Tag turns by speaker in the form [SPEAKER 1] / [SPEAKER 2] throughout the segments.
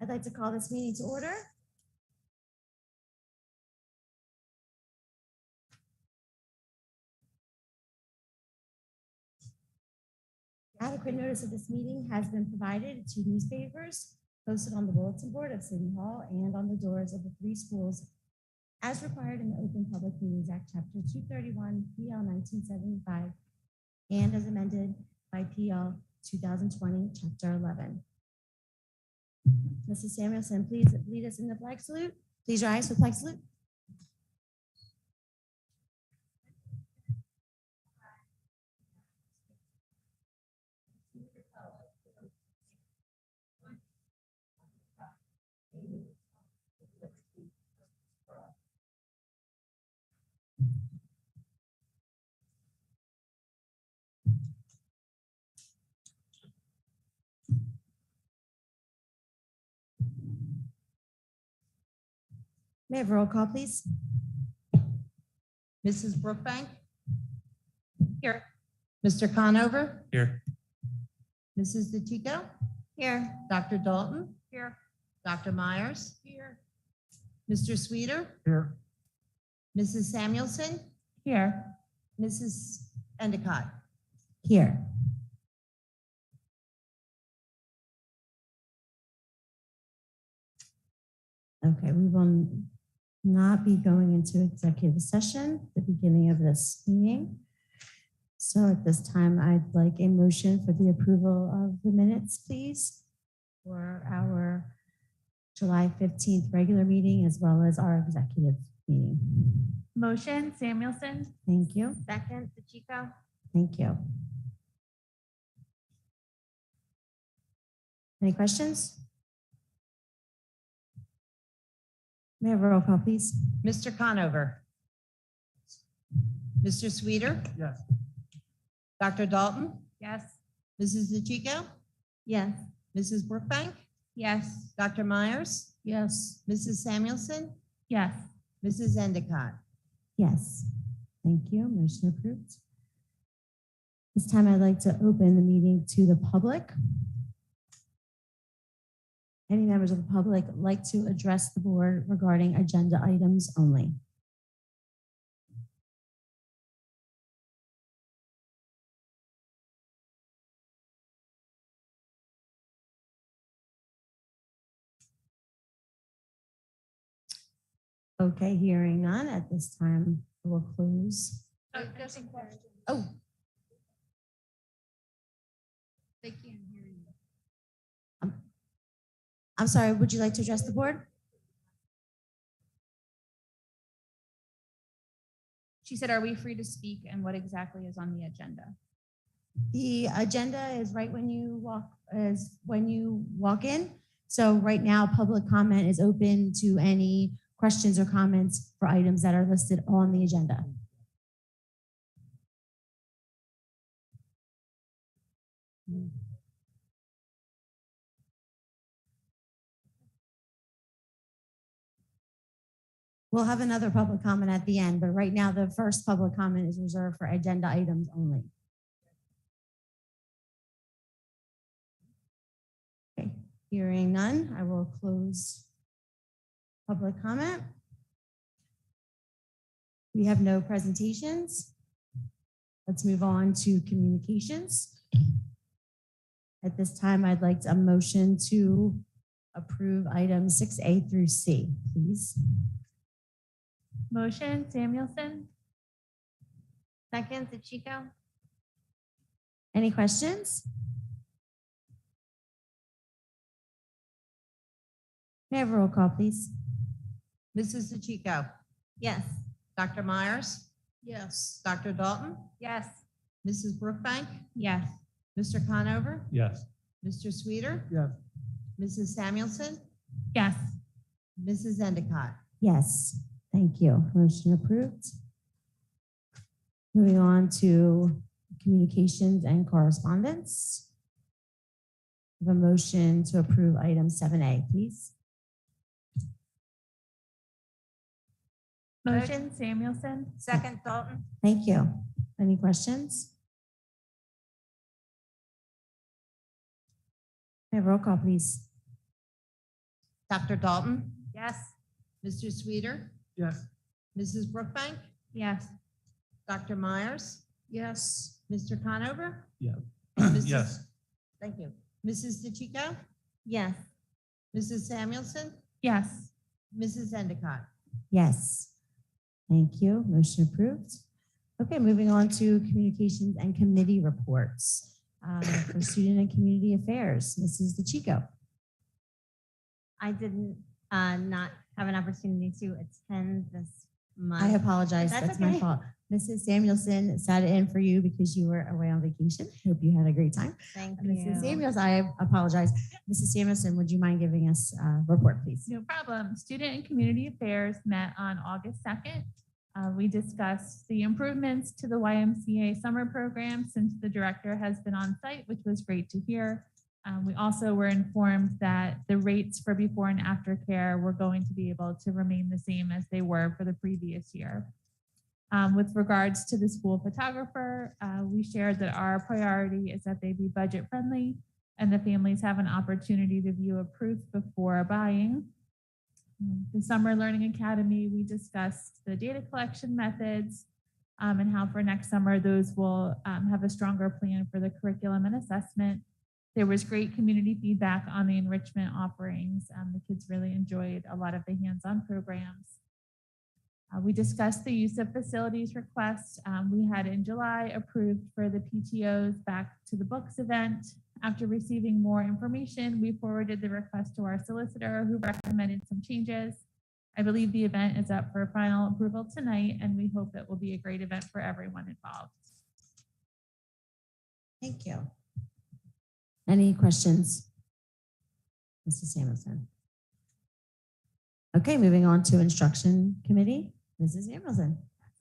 [SPEAKER 1] I'd like to call this meeting to order. Adequate notice of this meeting has been provided to newspapers, posted on the bulletin board of City Hall and on the doors of the 3 schools as required in the Open Public Meetings Act, Chapter 231, PL 1975, and as amended by PL 2020, Chapter 11. Mrs. Samuelson, please lead us in the flag salute. Please rise for flag salute. May I have a roll call, please?
[SPEAKER 2] Mrs. Brookbank? Here. Mr. Conover?
[SPEAKER 3] Here.
[SPEAKER 2] Mrs. DeChico?
[SPEAKER 1] Here.
[SPEAKER 2] Dr. Dalton?
[SPEAKER 1] Here.
[SPEAKER 2] Dr. Myers?
[SPEAKER 1] Here.
[SPEAKER 2] Mr. Sweeter?
[SPEAKER 3] Here.
[SPEAKER 2] Mrs. Samuelson?
[SPEAKER 1] Here.
[SPEAKER 2] Mrs. Endicott?
[SPEAKER 1] Here. Okay, we will not be going into executive session at the beginning of this meeting. So at this time, I'd like a motion for the approval of the minutes, please, for our July 15th regular meeting as well as our executive meeting.
[SPEAKER 4] Motion, Samuelson.
[SPEAKER 1] Thank you.
[SPEAKER 4] Second, DeChico.
[SPEAKER 1] Thank you. Any questions? May I have a roll call, please?
[SPEAKER 2] Mr. Conover? Mr. Sweeter?
[SPEAKER 3] Yes.
[SPEAKER 2] Dr. Dalton?
[SPEAKER 4] Yes.
[SPEAKER 2] Mrs. DeChico?
[SPEAKER 1] Yes.
[SPEAKER 2] Mrs. Brookbank?
[SPEAKER 4] Yes.
[SPEAKER 2] Dr. Myers?
[SPEAKER 1] Yes.
[SPEAKER 2] Mrs. Samuelson?
[SPEAKER 4] Yes.
[SPEAKER 2] Mrs. Endicott?
[SPEAKER 1] Yes. Thank you. Motion approved. This time I'd like to open the meeting to the public. Any members of the public like to address the board regarding agenda items only? Okay, hearing none at this time, we'll close. Oh,
[SPEAKER 4] They can't hear you.
[SPEAKER 1] I'm sorry, would you like to address the board?
[SPEAKER 4] She said, are we free to speak and what exactly is on the agenda?
[SPEAKER 1] The agenda is right when you walk in. So right now, public comment is open to any questions or comments for items that are listed on the agenda. We'll have another public comment at the end, but right now the first public comment is reserved for agenda items only. Okay, hearing none, I will close public comment. We have no presentations. Let's move on to communications. At this time, I'd like a motion to approve items 6A through C, please.
[SPEAKER 4] Motion, Samuelson. Second, DeChico.
[SPEAKER 1] Any questions? May I have a roll call, please?
[SPEAKER 2] Mrs. DeChico?
[SPEAKER 4] Yes.
[SPEAKER 2] Dr. Myers?
[SPEAKER 4] Yes.
[SPEAKER 2] Dr. Dalton?
[SPEAKER 4] Yes.
[SPEAKER 2] Mrs. Brookbank?
[SPEAKER 4] Yes.
[SPEAKER 2] Mr. Conover?
[SPEAKER 3] Yes.
[SPEAKER 2] Mr. Sweeter?
[SPEAKER 3] Yes.
[SPEAKER 2] Mrs. Samuelson?
[SPEAKER 4] Yes.
[SPEAKER 2] Mrs. Endicott?
[SPEAKER 1] Yes, thank you. Motion approved. Moving on to communications and correspondence. I have a motion to approve item 7A, please.
[SPEAKER 4] Motion, Samuelson.
[SPEAKER 2] Second, Dalton?
[SPEAKER 1] Thank you. Any questions? May I have roll call, please?
[SPEAKER 2] Dr. Dalton,
[SPEAKER 4] Yes.
[SPEAKER 2] Mr. Sweeter,
[SPEAKER 3] Yes.
[SPEAKER 2] Mrs. Brookbank,
[SPEAKER 4] Yes.
[SPEAKER 2] Dr. Myers,
[SPEAKER 1] Yes.
[SPEAKER 2] Mr. Conover,
[SPEAKER 3] Yeah.
[SPEAKER 2] Mrs.
[SPEAKER 3] Yes.
[SPEAKER 2] Thank you. Mrs. DeChico,
[SPEAKER 1] Yes.
[SPEAKER 2] Mrs. Samuelson,
[SPEAKER 4] Yes.
[SPEAKER 2] Mrs. Endicott.
[SPEAKER 1] Yes. Thank you. Motion approved. Okay, moving on to communications and committee reports. For Student and Community Affairs, Mrs. DeChico.
[SPEAKER 5] I didn't not have an opportunity to attend this month.
[SPEAKER 1] I apologize.
[SPEAKER 5] That's
[SPEAKER 1] That's my
[SPEAKER 5] okay.
[SPEAKER 1] fault. Mrs. Samuelson sat in for you because you were away on vacation. Hope you had a great time.
[SPEAKER 5] Thank
[SPEAKER 1] Mrs.
[SPEAKER 5] you.
[SPEAKER 1] Samuelson, I apologize. Mrs. Samuelson, would you mind giving us a report, please?
[SPEAKER 4] No problem. Student and Community Affairs met on August 2nd. We discussed the improvements to the YMCA summer program since the director has been on site, which was great to hear. We also were informed that the rates for before and after care were going to be able to remain the same as they were for the previous year. With regards to the school photographer, we shared that our priority is that they be budget friendly and the families have an opportunity to view a proof before buying. The Summer Learning Academy, we discussed the data collection methods and how for next summer those will have a stronger plan for the curriculum and assessment. There was great community feedback on the enrichment offerings. The kids really enjoyed a lot of the hands-on programs. We discussed the use of facilities requests we had in July approved for the PTOs back to the books event. After receiving more information, we forwarded the request to our solicitor who recommended some changes. I believe the event is up for final approval tonight, and we hope it will be a great event for everyone involved.
[SPEAKER 1] Thank you. Any questions? Mrs. Samuelson. Okay, moving on to Instruction Committee, Mrs. Samuelson.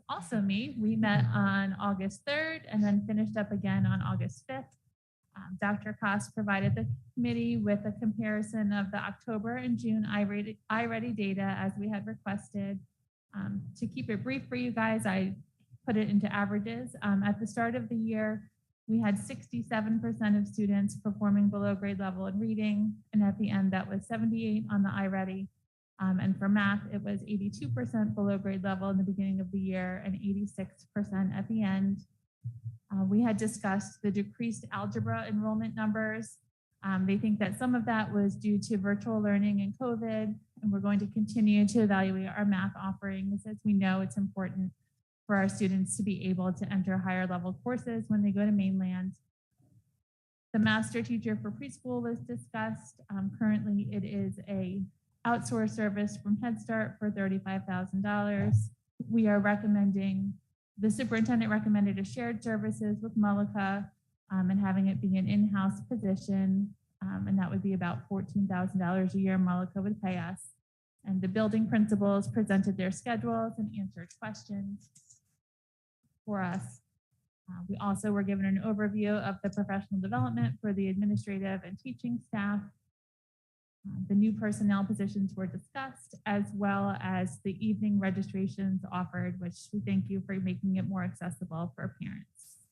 [SPEAKER 4] Also me, we met on August 3rd and then finished up again on August 5th. Dr. Koss provided the committee with a comparison of the October and June iReady data as we had requested. To keep it brief for you guys, I put it into averages. At the start of the year, we had 67% of students performing below grade level in reading, and at the end that was 78 on the iReady. And for math, it was 82% below grade level in the beginning of the year and 86% at the end. We had discussed the decreased algebra enrollment numbers. They think that some of that was due to virtual learning and COVID, and we're going to continue to evaluate our math offerings as we know it's important for our students to be able to enter higher level courses when they go to mainland. The master teacher for preschool was discussed. Currently, it is a outsourced service from Head Start for $35,000. We are recommending, the superintendent recommended a shared services with Mullica and having it be an in-house position. And that would be about $14,000 a year Mullica would pay us. And the building principals presented their schedules and answered questions for us. We also were given an overview of the professional development for the administrative and teaching staff. The new personnel positions were discussed, as well as the evening registrations offered, which we thank you for making it more accessible for parents.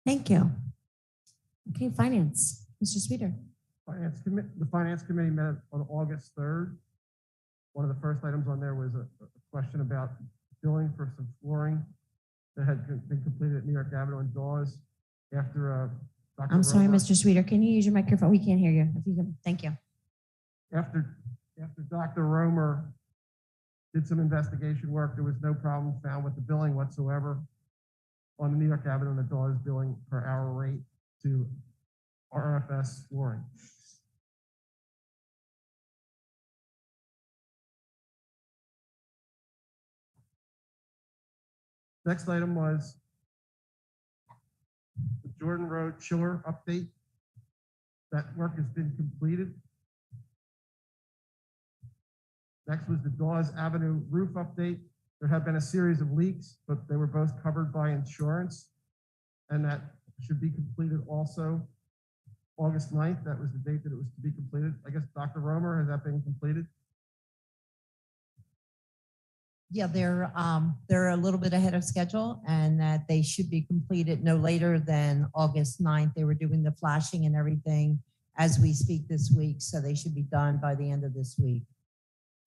[SPEAKER 1] Thank you. Okay, Finance, Mr. Sweeter.
[SPEAKER 3] The Finance Committee met on August 3rd. One of the first items on there was a question about billing for some flooring that had been completed at New York Avenue and Dawes after Dr.
[SPEAKER 1] I'm sorry,
[SPEAKER 3] Romer-
[SPEAKER 1] Mr. Sweeter. Can you use your microphone? We can't hear you. If you can, thank you.
[SPEAKER 3] After Dr. Romer did some investigation work, there was no problem found with the billing whatsoever on the New York Avenue and the Dawes billing per hour rate to RFS flooring. Next item was the Jordan Road chiller update. That work has been completed. Next was the Dawes Avenue roof update. There have been a series of leaks, but they were both covered by insurance. And that should be completed also August 9th. That was the date that it was to be completed. I guess, Dr. Romer, has that been completed?
[SPEAKER 2] Yeah, they're a little bit ahead of schedule and that they should be completed no later than August 9th. They were doing the flashing and everything as we speak this week, so they should be done by the end of this week.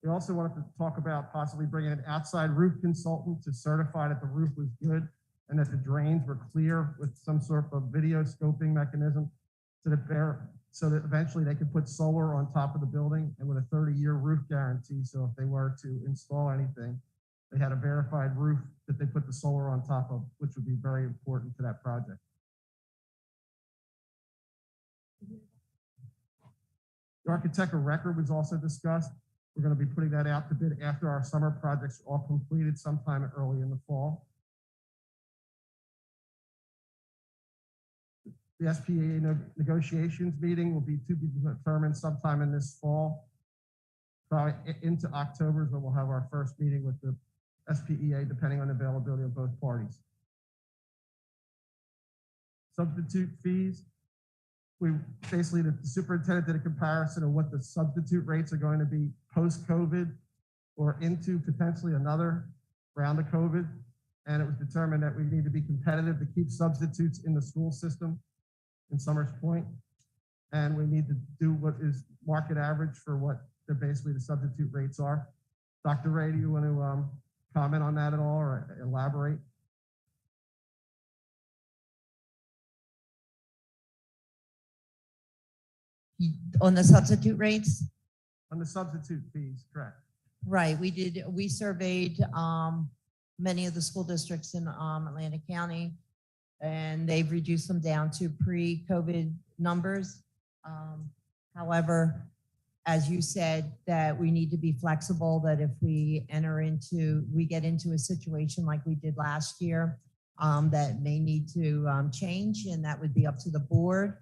[SPEAKER 3] We also wanted to talk about possibly bringing an outside roof consultant to certify that the roof was good and that the drains were clear with some sort of video scoping mechanism so that eventually they could put solar on top of the building and with a 30-year roof guarantee. So if they were to install anything, they had a verified roof that they put the solar on top of, which would be very important to that project. The architect of record was also discussed. We're going to be putting that out to bid after our summer projects are all completed sometime early in the fall. The SPA negotiations meeting will be to be determined sometime in this fall. Probably into October is when we'll have our first meeting with the SPEA, depending on the availability of both parties. Substitute fees. We basically, the superintendent did a comparison of what the substitute rates are going to be post-COVID or into potentially another round of COVID. And it was determined that we need to be competitive to keep substitutes in the school system in Summers Point. And we need to do what is market average for what they're basically the substitute rates are. Dr. Ray, do you want to comment on that at all or elaborate?
[SPEAKER 2] On the substitute rates?
[SPEAKER 3] On the substitute fees, correct.
[SPEAKER 2] Right, we surveyed many of the school districts in Atlantic County, and they've reduced them down to pre-COVID numbers. However, as you said, that we need to be flexible, that if we get into a situation like we did last year, that may need to change, and that would be up to the board.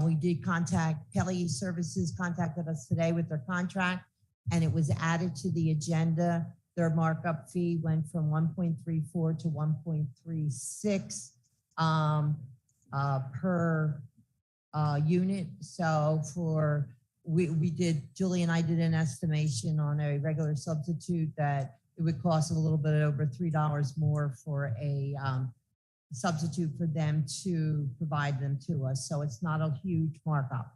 [SPEAKER 2] We did contact, Kelly Services contacted us today with their contract, and it was added to the agenda. Their markup fee went from 1.34 to 1.36 per unit. So Julie and I did an estimation on a regular substitute that it would cost a little bit over $3 more for a substitute for them to provide them to us. So it's not a huge markup.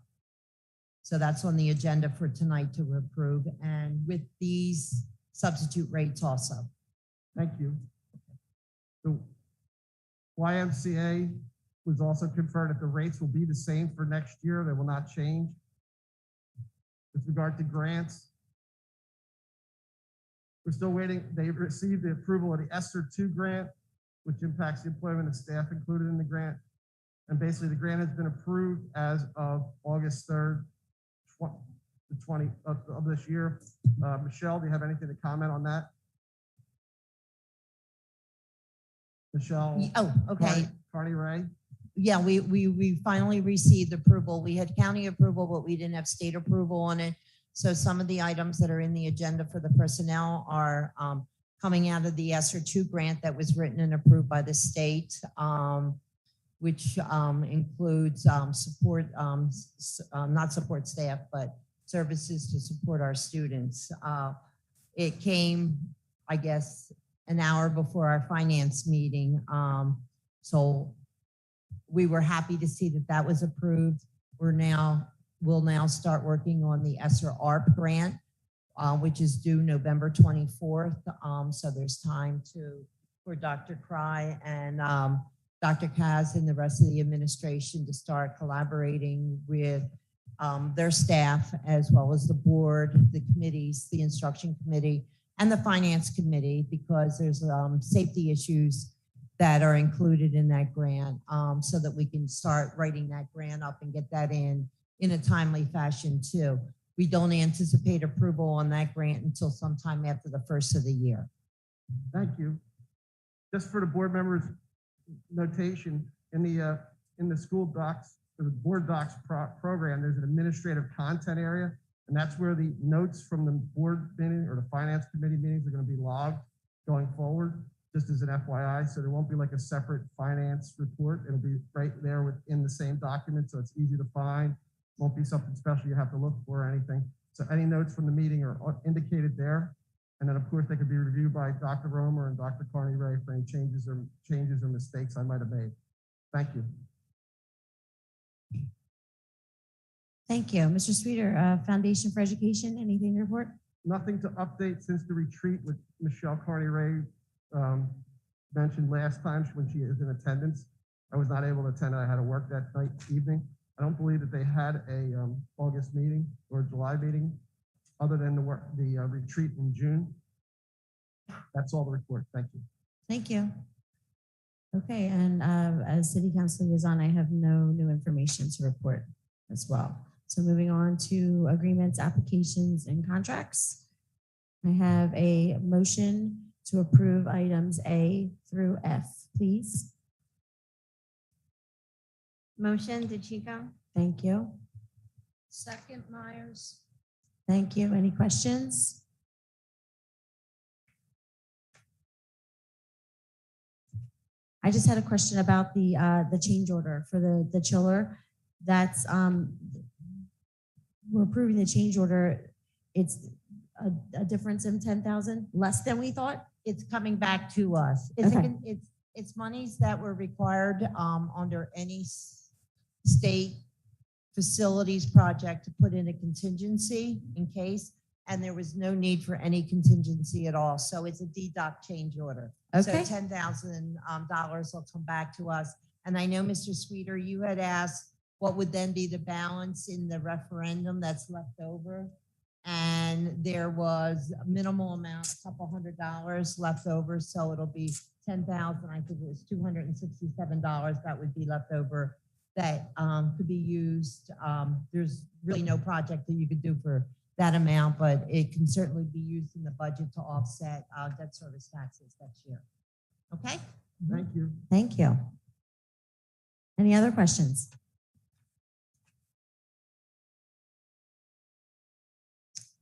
[SPEAKER 2] So that's on the agenda for tonight to approve, and with these substitute rates also.
[SPEAKER 3] Thank you. The YMCA was also confirmed that the rates will be the same for next year. They will not change. With regard to grants, we're still waiting. They received the approval of the ESSER 2 grant, which impacts the employment of staff included in the grant. And basically the grant has been approved as of August 3rd, the 20th of this year. Michelle, do you have anything to comment on that? Michelle?
[SPEAKER 2] Oh, okay.
[SPEAKER 3] Carney Ray?
[SPEAKER 2] Yeah, we finally received approval. We had county approval, but we didn't have state approval on it. So some of the items that are in the agenda for the personnel are coming out of the ESSER 2 grant that was written and approved by the state, which includes support, not support staff, but services to support our students. It came, I guess, an hour before our finance meeting. So we were happy to see that that was approved. We'll now start working on the ESSER ARP grant, which is due November 24th. So there's time for Dr. Cry and Dr. Kaz and the rest of the administration to start collaborating with their staff, as well as the board, the committees, the instruction committee, and the finance committee, because there's safety issues that are included in that grant, so that we can start writing that grant up and get that in a timely fashion too. We don't anticipate approval on that grant until sometime after the first of the year.
[SPEAKER 3] Thank you. Just for the board members' notation, in the school docs, or the board docs program, there's an administrative content area, and that's where the notes from the board meeting or the finance committee meetings are going to be logged going forward, just as an FYI. So there won't be like a separate finance report. It'll be right there within the same document, so it's easy to find. Won't be something special you have to look for or anything. So any notes from the meeting are indicated there. And then of course they could be reviewed by Dr. Romer and Dr. Carney Ray for any changes or mistakes I might have made. Thank you.
[SPEAKER 1] Thank you. Mr. Sweeter, Foundation for Education, anything to report?
[SPEAKER 3] Nothing to update since the retreat with Michelle Carney Ray mentioned last time when she is in attendance. I was not able to attend. I had to work that night, evening. I don't believe that they had a August meeting or July meeting other than the retreat in June. That's all the report. Thank you.
[SPEAKER 1] Thank you. Okay, and as city council liaison, I have no new information to report as well. So moving on to agreements, applications, and contracts. I have a motion to approve items A through F, please.
[SPEAKER 5] Motion, DeChico?
[SPEAKER 1] Thank you.
[SPEAKER 6] Second, Myers.
[SPEAKER 1] Thank you. Any questions? I just had a question about the change order for the chiller. That's we're approving the change order. It's a difference in 10,000, less than we thought.
[SPEAKER 2] It's coming back to us. It's,
[SPEAKER 1] Okay.
[SPEAKER 2] it's monies that were required under any state facilities project to put in a contingency in case, and there was no need for any contingency at all. So it's a deduct change order.
[SPEAKER 1] Okay.
[SPEAKER 2] So $10,000 will come back to us. And I know, Mr. Sweeter, you had asked what would then be the balance in the referendum that's left over. And there was a minimal amount, a couple $100 left over. So it'll be 10,000, I think it was $267 that would be left over that could be used. There's really no project that you could do for that amount, but it can certainly be used in the budget to offset debt service taxes next year. Okay?
[SPEAKER 3] Thank you.
[SPEAKER 1] Thank you. Any other questions?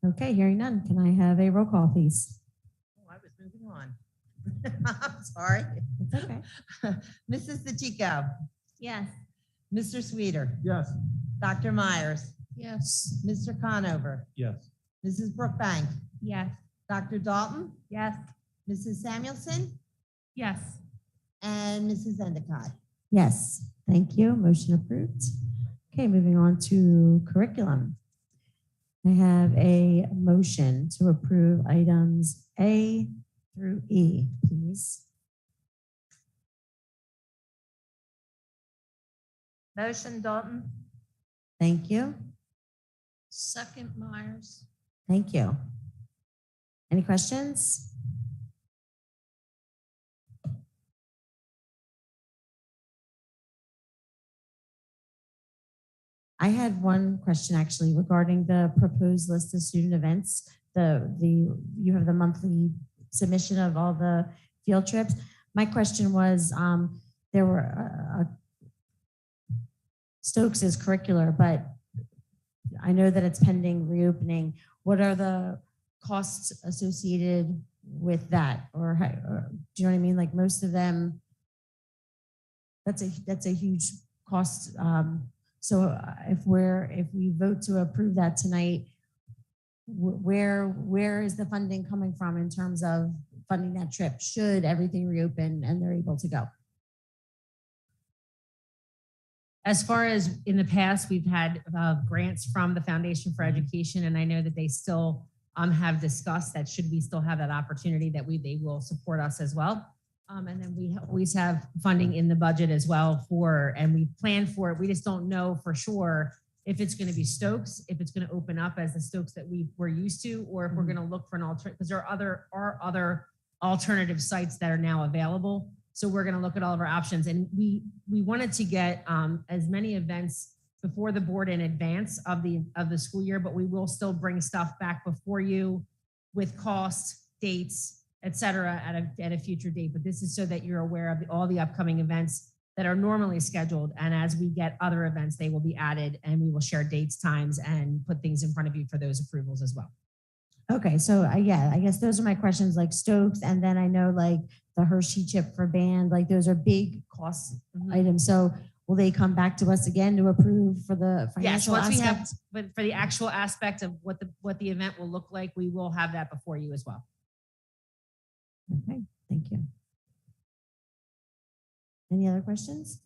[SPEAKER 1] Okay, hearing none. Can I have a roll call, please?
[SPEAKER 2] Oh, I was moving on. I'm sorry.
[SPEAKER 1] It's okay.
[SPEAKER 2] Mrs. DeChico,
[SPEAKER 5] Yes.
[SPEAKER 2] Mr. Sweeter,
[SPEAKER 3] Yes.
[SPEAKER 2] Dr. Myers,
[SPEAKER 6] Yes.
[SPEAKER 2] Mr. Conover,
[SPEAKER 3] Yes.
[SPEAKER 2] Mrs. Brookbank,
[SPEAKER 4] Yes.
[SPEAKER 2] Dr. Dalton,
[SPEAKER 4] Yes.
[SPEAKER 2] Mrs. Samuelson,
[SPEAKER 4] Yes.
[SPEAKER 2] and Mrs. Endicott.
[SPEAKER 1] Yes, thank you. Motion approved. Okay, moving on to curriculum. I have a motion to approve items A through E, please.
[SPEAKER 6] Motion, Dalton.
[SPEAKER 1] Thank you.
[SPEAKER 6] Second, Myers.
[SPEAKER 1] Thank you. Any questions? I had one question actually regarding the proposed list of student events. You have the monthly submission of all the field trips. My question was, there were Stokes is curricular, but I know that it's pending reopening. What are the costs associated with that? Or do you know what I mean? Like most of them, that's a huge cost. So if we vote to approve that tonight, where is the funding coming from in terms of funding that trip? Should everything reopen and they're able to go?
[SPEAKER 7] As far as in the past, we've had grants from the Foundation for Education, and I know that they still have discussed that should we still have that opportunity that they will support us as well. And then we always have funding in the budget as well and we plan for it. We just don't know for sure if it's going to be Stokes, if it's going to open up as the Stokes that we were used to, or if we're going to look for an alternative, because there are other alternative sites that are now available. So we're going to look at all of our options, and we wanted to get as many events before the board in advance of the school year, but we will still bring stuff back before you with costs, dates, et cetera, at a future date. But this is so that you're aware of all the upcoming events that are normally scheduled. And as we get other events, they will be added, and we will share dates, times, and put things in front of you for those approvals as well.
[SPEAKER 1] Okay, so yeah, I guess those are my questions, like Stokes, and then I know like the Hershey chip for band, like those are big cost items. So will they come back to us again to approve for the
[SPEAKER 7] Yes,
[SPEAKER 1] financial
[SPEAKER 7] once we have,
[SPEAKER 1] aspect?
[SPEAKER 7] but for the actual aspect of what the event will look like, we will have that before you as well.
[SPEAKER 1] Okay, thank you. Any other questions?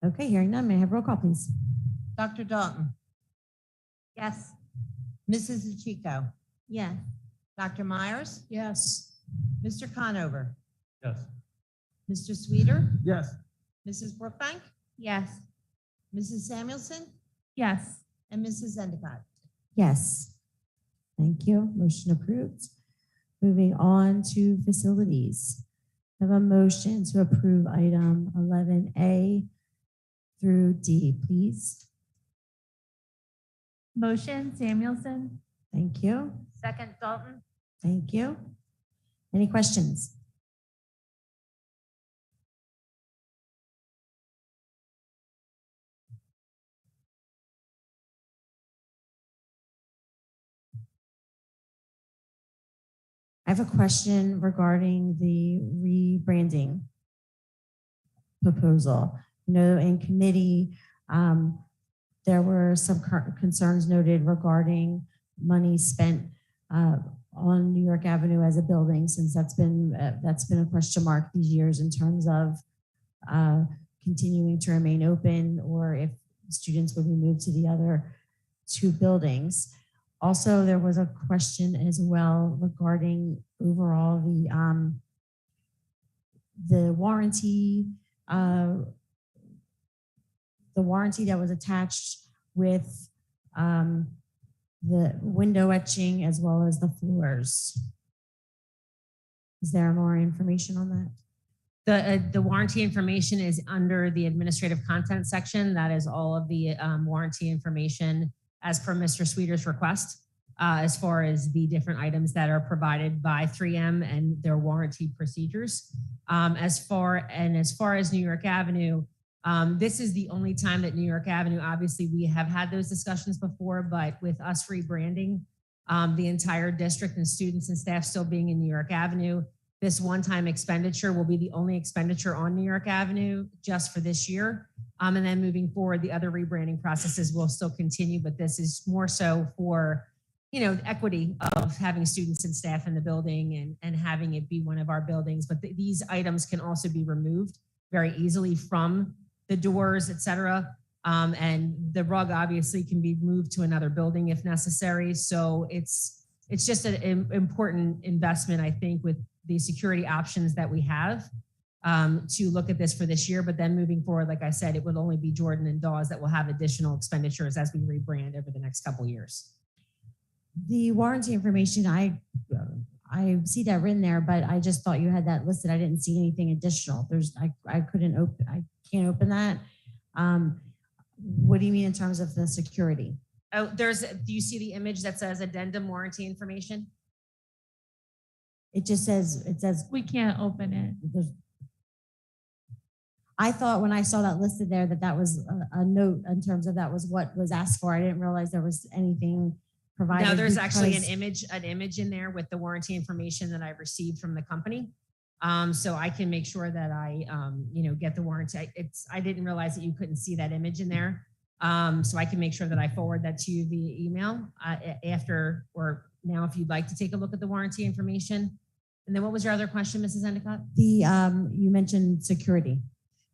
[SPEAKER 1] Okay, hearing none, may I have roll call, please?
[SPEAKER 2] Dr. Dalton,
[SPEAKER 5] Yes.
[SPEAKER 2] Mrs. DeChico,
[SPEAKER 5] Yes.
[SPEAKER 2] Dr. Myers,
[SPEAKER 6] Yes.
[SPEAKER 2] Mr. Conover,
[SPEAKER 3] Yes.
[SPEAKER 2] Mr. Sweeter,
[SPEAKER 3] Yes.
[SPEAKER 2] Mrs. Brookbank,
[SPEAKER 5] Yes.
[SPEAKER 2] Mrs. Samuelson,
[SPEAKER 4] Yes.
[SPEAKER 2] and Mrs. Endicott.
[SPEAKER 1] Yes. Thank you. Motion approved. Moving on to facilities. I have a motion to approve item 11A through D, please.
[SPEAKER 4] Motion Samuelson.
[SPEAKER 1] Thank you.
[SPEAKER 6] Second Dalton?
[SPEAKER 1] Thank you. Any questions? I have a question regarding the rebranding proposal. You know, in committee, there were some concerns noted regarding money spent on New York Avenue as a building, since that's been a question mark these years in terms of continuing to remain open, or if students would be moved to the other two buildings. Also, there was a question as well regarding overall the warranty that was attached with the window etching as well as the floors. Is there more information on that?
[SPEAKER 7] The warranty information is under the administrative content section. That is all of the warranty information as per Mr. Sweeter's request, as far as the different items that are provided by 3M and their warranty procedures. As far as New York Avenue, this is the only time that New York Avenue, obviously we have had those discussions before, but with us rebranding the entire district and students and staff still being in New York Avenue, this one-time expenditure will be the only expenditure on New York Avenue just for this year. And then moving forward, the other rebranding processes will still continue, but this is more so for, you know, equity of having students and staff in the building and having it be one of our buildings. But these items can also be removed very easily from the doors, et cetera. And the rug obviously can be moved to another building if necessary. So it's just an important investment, I think, with the security options that we have to look at this for this year. But then moving forward, like I said, it would only be Jordan and Dawes that will have additional expenditures as we rebrand over the next couple of years.
[SPEAKER 1] The warranty information, I see that written there, but I just thought you had that listed. I didn't see anything additional. I can't open that. What do you mean in terms of the security?
[SPEAKER 7] Oh, do you see the image that says addendum warranty information?
[SPEAKER 1] It says,
[SPEAKER 4] We can't open it.
[SPEAKER 1] I thought when I saw that listed there that was a note in terms of that was what was asked for. I didn't realize there was anything provided.
[SPEAKER 7] No, there's actually an
[SPEAKER 1] because-
[SPEAKER 7] image in there with the warranty information that I received from the company. So I can make sure that I, get the warranty. I didn't realize that you couldn't see that image in there. So I can make sure that I forward that to you via email after or now if you'd like to take a look at the warranty information. And then what was your other question, Mrs. Endicott?
[SPEAKER 1] You mentioned security.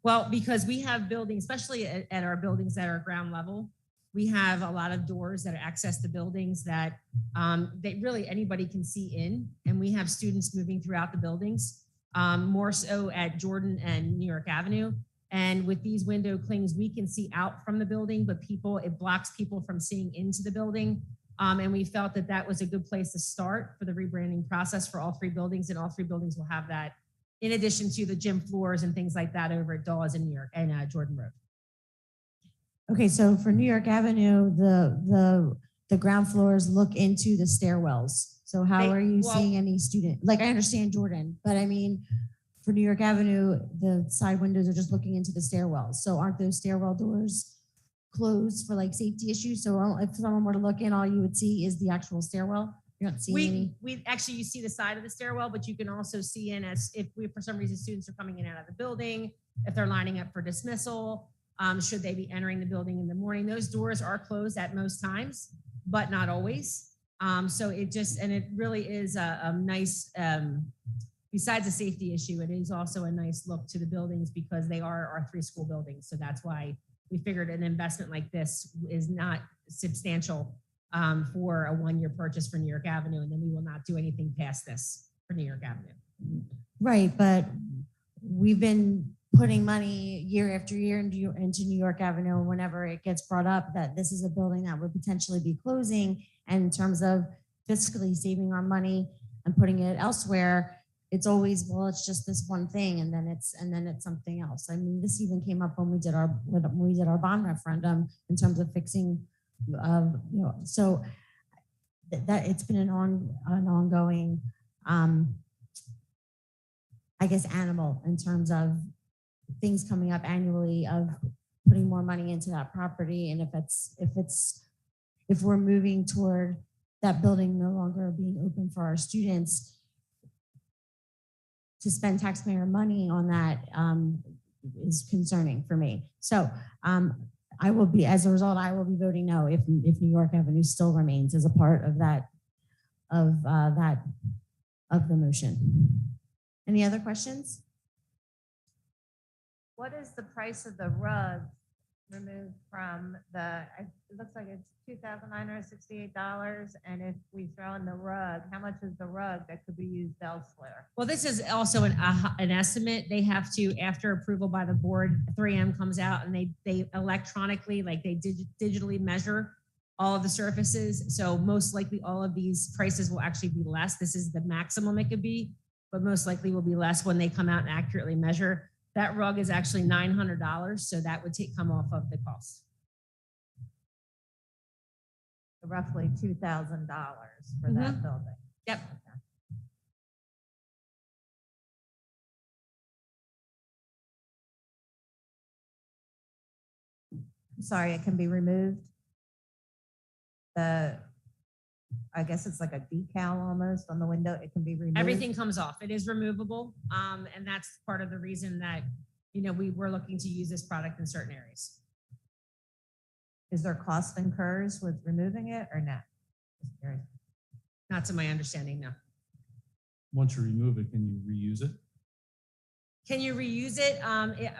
[SPEAKER 7] Well, because we have buildings, especially at our buildings that are ground level, we have a lot of doors that access the buildings that really anybody can see in. And we have students moving throughout the buildings, more so at Jordan and New York Avenue. And with these window clings, we can see out from the building, but it blocks people from seeing into the building. And we felt that that was a good place to start for the rebranding process for all three buildings. And all three buildings will have that in addition to the gym floors and things like that over at Dawes in New York and Jordan Road.
[SPEAKER 1] Okay, so for New York Avenue, the ground floors look into the stairwells. So how are you seeing any student? Like I understand Jordan, but I mean, for New York Avenue, the side windows are just looking into the stairwells. So aren't those stairwell doors closed for like safety issues? So if someone were to look in, all you would see is the actual stairwell. You're not seeing any.
[SPEAKER 7] We actually, you see the side of the stairwell, but you can also see in as if for some reason students are coming in and out of the building, if they're lining up for dismissal, should they be entering the building in the morning. Those doors are closed at most times, but not always. So it really is a nice, besides a safety issue, it is also a nice look to the buildings because they are our 3 school buildings. So that's why we figured an investment like this is not substantial for a 1-year purchase for New York Avenue, and then we will not do anything past this for New York Avenue.
[SPEAKER 1] Right, but we've been putting money year after year into New York Avenue. Whenever it gets brought up that this is a building that would potentially be closing, and in terms of fiscally saving our money and putting it elsewhere, it's always, well, it's just this one thing, and then it's something else. I mean, this even came up when we did our bond referendum in terms of fixing, so that it's been an ongoing, I guess, animal in terms of things coming up annually of putting more money into that property. And if we're moving toward that building no longer being open for our students, to spend taxpayer money on that is concerning for me. So I will be, as a result, I will be voting no if New York Avenue still remains as a part of the motion. Any other questions?
[SPEAKER 6] What is the price of the rug removed from it looks like it's $2,968. And if we throw in the rug, how much is the rug that could be used elsewhere?
[SPEAKER 7] Well, this is also an estimate. They have to, after approval by the board, 3M comes out and they electronically, like they digitally measure all of the surfaces. So most likely all of these prices will actually be less. This is the maximum it could be, but most likely will be less when they come out and accurately measure. That rug is actually $900, so that would come off of the cost.
[SPEAKER 6] Roughly $2,000 for that building.
[SPEAKER 7] Yep.
[SPEAKER 6] Sorry, it can be removed. I guess it's like a decal almost on the window. It can be removed.
[SPEAKER 7] Everything comes off. It is removable. And that's part of the reason that, we were looking to use this product in certain areas.
[SPEAKER 6] Is there cost incurs with removing it or not? Just curious.
[SPEAKER 7] Not to my understanding, no.
[SPEAKER 8] Once you remove it, can you reuse it?
[SPEAKER 7] Can you reuse it?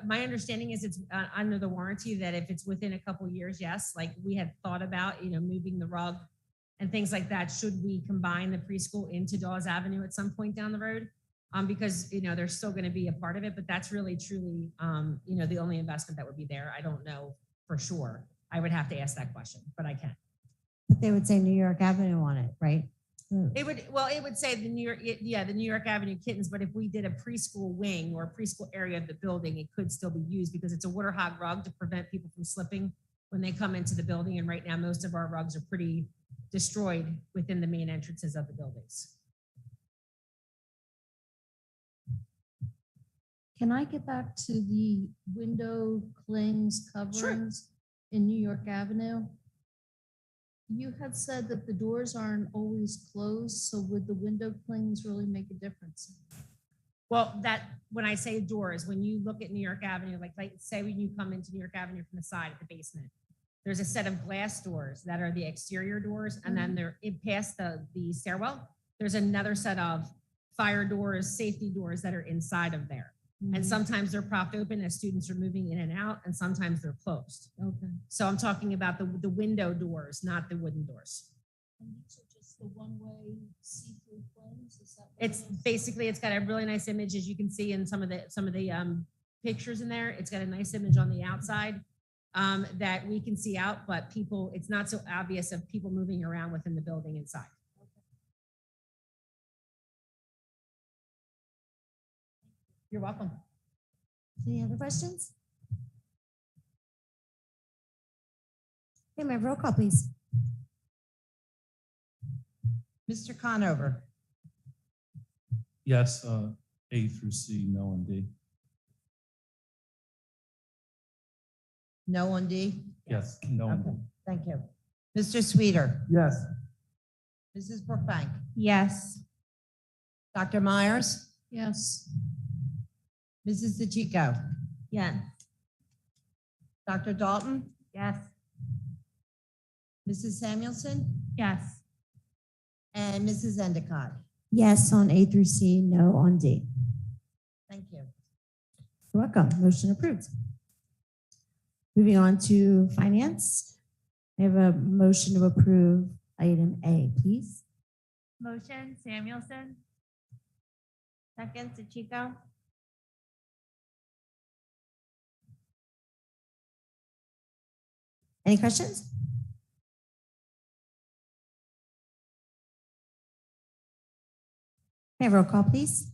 [SPEAKER 7] My understanding is it's under the warranty that if it's within a couple years, yes. Like we had thought about, moving the rug and things like that. Should we combine the preschool into Dawes Avenue at some point down the road? Because, they're still going to be a part of it, but that's really truly, the only investment that would be there. I don't know for sure. I would have to ask that question, but I can.
[SPEAKER 1] But they would say New York Avenue on it, right?
[SPEAKER 7] It would say the New York Avenue Kittens, but if we did a preschool wing or a preschool area of the building, it could still be used because it's a water hog rug to prevent people from slipping when they come into the building. And right now, most of our rugs are pretty destroyed within the main entrances of the buildings.
[SPEAKER 6] Can I get back to the window clings coverings in New York Avenue? You had said that the doors aren't always closed, so would the window clings really make a difference?
[SPEAKER 7] Well, when I say doors, when you look at New York Avenue, like say when you come into New York Avenue from the side at the basement, there's a set of glass doors that are the exterior doors, and then they're past the stairwell. There's another set of fire doors, safety doors that are inside of there. And sometimes they're propped open as students are moving in and out, and sometimes they're closed.
[SPEAKER 6] Okay.
[SPEAKER 7] So I'm talking about the window doors, not the wooden doors.
[SPEAKER 6] And these are just the one-way see-through clings? Is that what
[SPEAKER 7] It's
[SPEAKER 6] it is?
[SPEAKER 7] basically, it's got a really nice image, as you can see in some of the pictures in there. It's got a nice image on the outside that we can see out, but it's not so obvious of people moving around within the building inside. You're welcome.
[SPEAKER 1] Any other questions? Okay, my roll call, please.
[SPEAKER 2] Mr. Conover,
[SPEAKER 8] Yes, A through C, no and D.
[SPEAKER 2] no on D?
[SPEAKER 8] Yes, no and D.
[SPEAKER 2] Okay, thank you. Mr. Sweeter,
[SPEAKER 3] Yes.
[SPEAKER 2] Mrs. Brookbank,
[SPEAKER 5] Yes.
[SPEAKER 2] Dr. Myers,
[SPEAKER 6] Yes.
[SPEAKER 2] Mrs. DeChico,
[SPEAKER 5] Yes.
[SPEAKER 2] Dr. Dalton,
[SPEAKER 5] Yes.
[SPEAKER 2] Mrs. Samuelson,
[SPEAKER 4] Yes.
[SPEAKER 2] and Mrs. Endicott.
[SPEAKER 1] Yes on A through C, no on D.
[SPEAKER 2] Thank you.
[SPEAKER 1] You're welcome. Motion approved. Moving on to finance. I have a motion to approve item A, please.
[SPEAKER 4] Motion, Samuelson.
[SPEAKER 5] Second, DeChico?
[SPEAKER 1] Any questions? May I have roll call, please?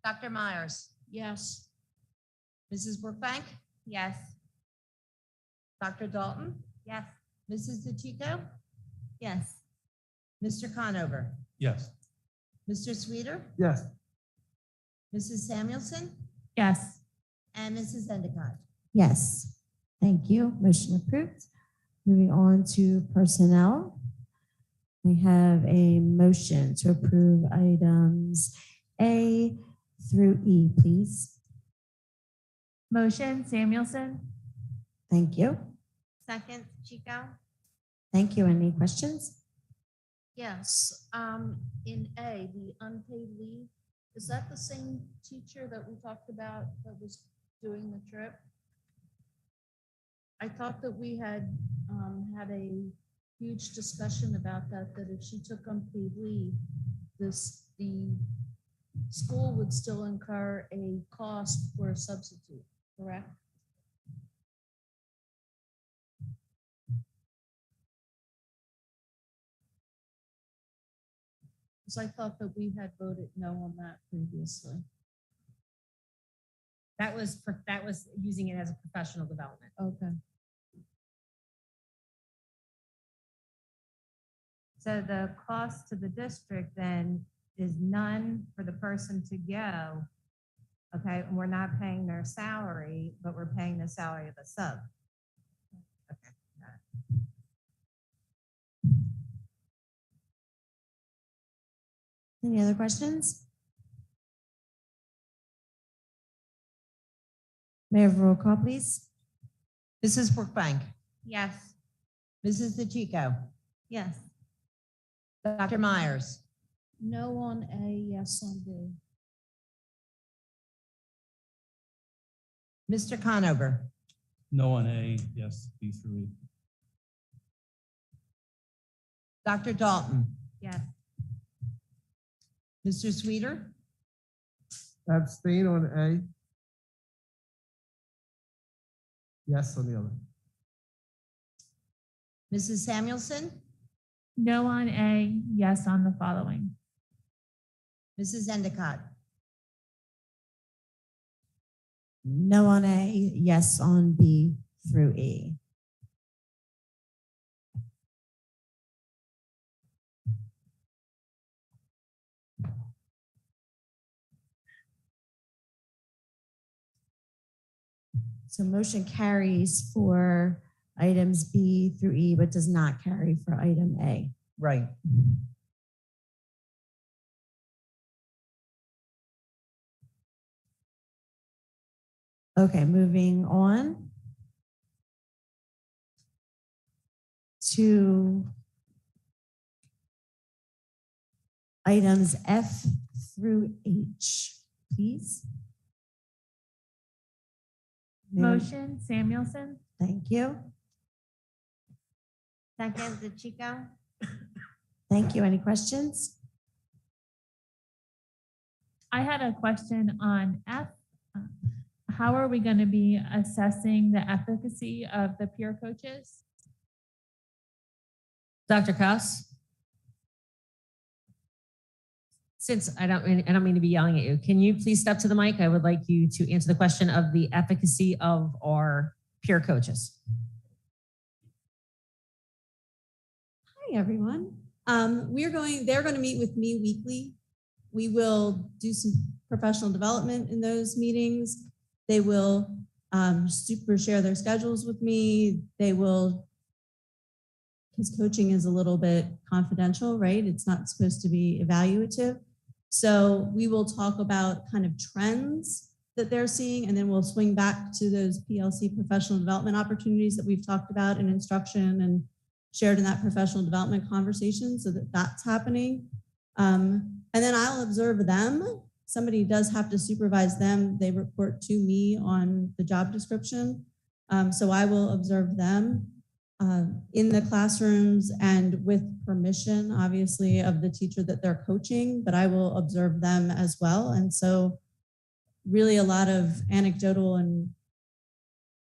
[SPEAKER 2] Dr. Myers,
[SPEAKER 6] Yes.
[SPEAKER 2] Mrs. Brookbank,
[SPEAKER 4] Yes.
[SPEAKER 2] Dr. Dalton,
[SPEAKER 5] Yes.
[SPEAKER 2] Mrs. DeChico,
[SPEAKER 5] Yes.
[SPEAKER 2] Mr. Conover,
[SPEAKER 8] Yes.
[SPEAKER 2] Mr. Sweeter,
[SPEAKER 3] Yes.
[SPEAKER 2] Mrs. Samuelson,
[SPEAKER 4] Yes.
[SPEAKER 2] and Mrs. Endicott.
[SPEAKER 1] Yes. Thank you. Motion approved. Moving on to personnel. We have a motion to approve items A through E, please.
[SPEAKER 4] Motion, Samuelson.
[SPEAKER 1] Thank you.
[SPEAKER 5] Second, DeChico?
[SPEAKER 1] Thank you. Any questions?
[SPEAKER 6] Yes, in A, the unpaid leave, is that the same teacher that we talked about that was doing the trip? I thought that we had, had a huge discussion about that, that if she took unpaid leave, the school would still incur a cost for a substitute, correct? Because I thought that we had voted no on that previously.
[SPEAKER 7] That was using it as a professional development.
[SPEAKER 6] Okay.
[SPEAKER 5] So the cost to the district then is none for the person to go. Okay, and we're not paying their salary, but we're paying the salary of the sub. Okay. got it.
[SPEAKER 1] Any other questions? May I have roll call, please?
[SPEAKER 2] Mrs. Brookbank,
[SPEAKER 5] Yes.
[SPEAKER 2] Mrs. DeChico,
[SPEAKER 5] Yes.
[SPEAKER 2] Dr. Myers,
[SPEAKER 6] No on A, yes on B.
[SPEAKER 2] Mr. Conover,
[SPEAKER 8] No on A, yes, B through E.
[SPEAKER 2] Dr. Dalton,
[SPEAKER 5] Yes.
[SPEAKER 2] Mr. Sweeter,
[SPEAKER 3] Abstain on A. Yes on the other.
[SPEAKER 2] Mrs. Samuelson,
[SPEAKER 4] No on A, yes on the following.
[SPEAKER 2] Mrs. Endicott.
[SPEAKER 1] No on A, yes on B through E. So motion carries for items B through E, but does not carry for item A.
[SPEAKER 2] Right.
[SPEAKER 1] Okay, moving on to items F through H, please.
[SPEAKER 4] Motion, Samuelson.
[SPEAKER 1] Thank you.
[SPEAKER 5] Second, DeChico?
[SPEAKER 1] Thank you. Any questions?
[SPEAKER 4] I had a question on F. How are we going to be assessing the efficacy of the peer coaches?
[SPEAKER 7] Dr. Cuss? Since I don't mean to be yelling at you, can you please step to the mic? I would like you to answer the question of the efficacy of our peer coaches.
[SPEAKER 9] Hi, everyone. They're going to meet with me weekly. We will do some professional development in those meetings. They will super share their schedules with me. They will, because coaching is a little bit confidential, right? It's not supposed to be evaluative. So we will talk about kind of trends that they're seeing, and then we'll swing back to those PLC professional development opportunities that we've talked about in instruction and shared in that professional development conversation, so that that's happening. And And then I'll observe them. Somebody does have to supervise them. They report to me on the job description. So I will observe them in the classrooms and with permission, obviously, of the teacher that they're coaching, but I will observe them as well. And so really a lot of anecdotal and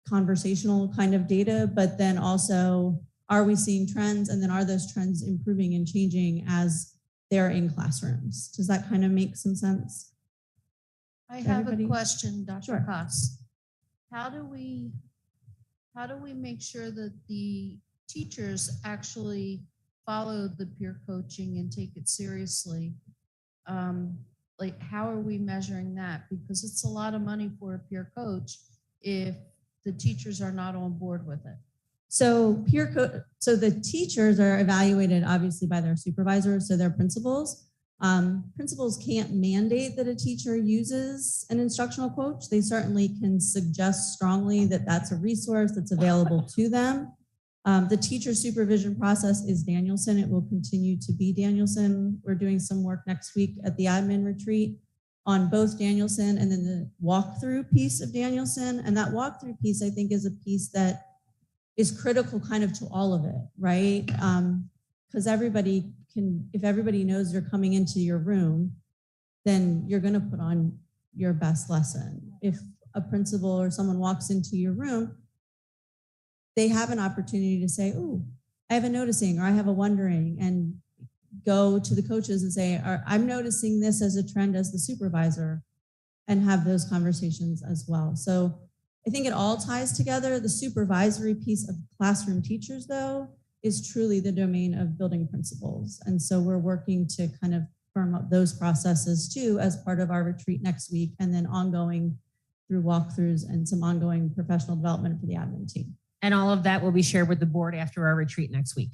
[SPEAKER 9] conversational kind of data, but then also, are we seeing trends? And then are those trends improving and changing as they're in classrooms? Does that kind of make some sense?
[SPEAKER 6] I have a
[SPEAKER 9] Everybody?
[SPEAKER 6] question, Dr.
[SPEAKER 9] Sure.
[SPEAKER 6] Cox. How do we make sure that the teachers actually follow the peer coaching and take it seriously? Like, how are we measuring that? Because it's a lot of money for a peer coach if the teachers are not on board with it.
[SPEAKER 9] So so the teachers are evaluated obviously by their supervisors, so their principals. Principals can't mandate that a teacher uses an instructional coach. They certainly can suggest strongly that that's a resource that's available to them. The teacher supervision process is Danielson. It will continue to be Danielson. We're doing some work next week at the admin retreat on both Danielson and then the walkthrough piece of Danielson. And that walkthrough piece, I think, is a piece that is critical kind of to all of it, right? Because everybody can, if everybody knows you're coming into your room, then you're gonna put on your best lesson. If a principal or someone walks into your room, they have an opportunity to say, oh, I have a noticing or I have a wondering, and go to the coaches and say, I'm noticing this as a trend as the supervisor, and have those conversations as well. So I think it all ties together. The supervisory piece of classroom teachers, though, is truly the domain of building principals. And so we're working to kind of firm up those processes too as part of our retreat next week, and then ongoing through walkthroughs and some ongoing professional development for the admin team.
[SPEAKER 7] And all of that will be shared with the board after our retreat next week.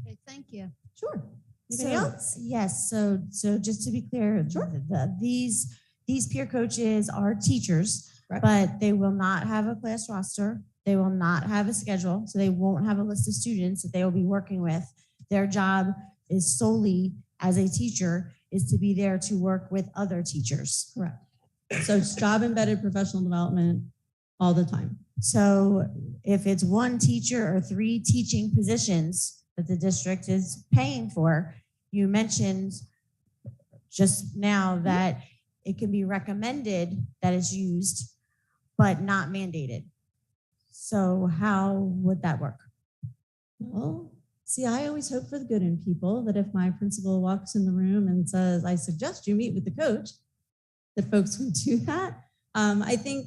[SPEAKER 6] Okay, thank you.
[SPEAKER 9] Sure. Anybody
[SPEAKER 1] So,
[SPEAKER 9] else?
[SPEAKER 1] yes, so just to be clear,
[SPEAKER 9] Sure.
[SPEAKER 1] These peer coaches are teachers,
[SPEAKER 9] Correct.
[SPEAKER 1] but they will not have a class roster. They will not have a schedule, so they won't have a list of students that they will be working with. Their job is solely as a teacher is to be there to work with other teachers.
[SPEAKER 9] Correct. So it's job embedded professional development all the time.
[SPEAKER 1] So if it's one teacher or 3 teaching positions that the district is paying for, you mentioned just now that it can be recommended that it's used, but not mandated. So how would that work?
[SPEAKER 9] Well, see, I always hope for the good in people, that if my principal walks in the room and says, I suggest you meet with the coach, that folks would do that. I think,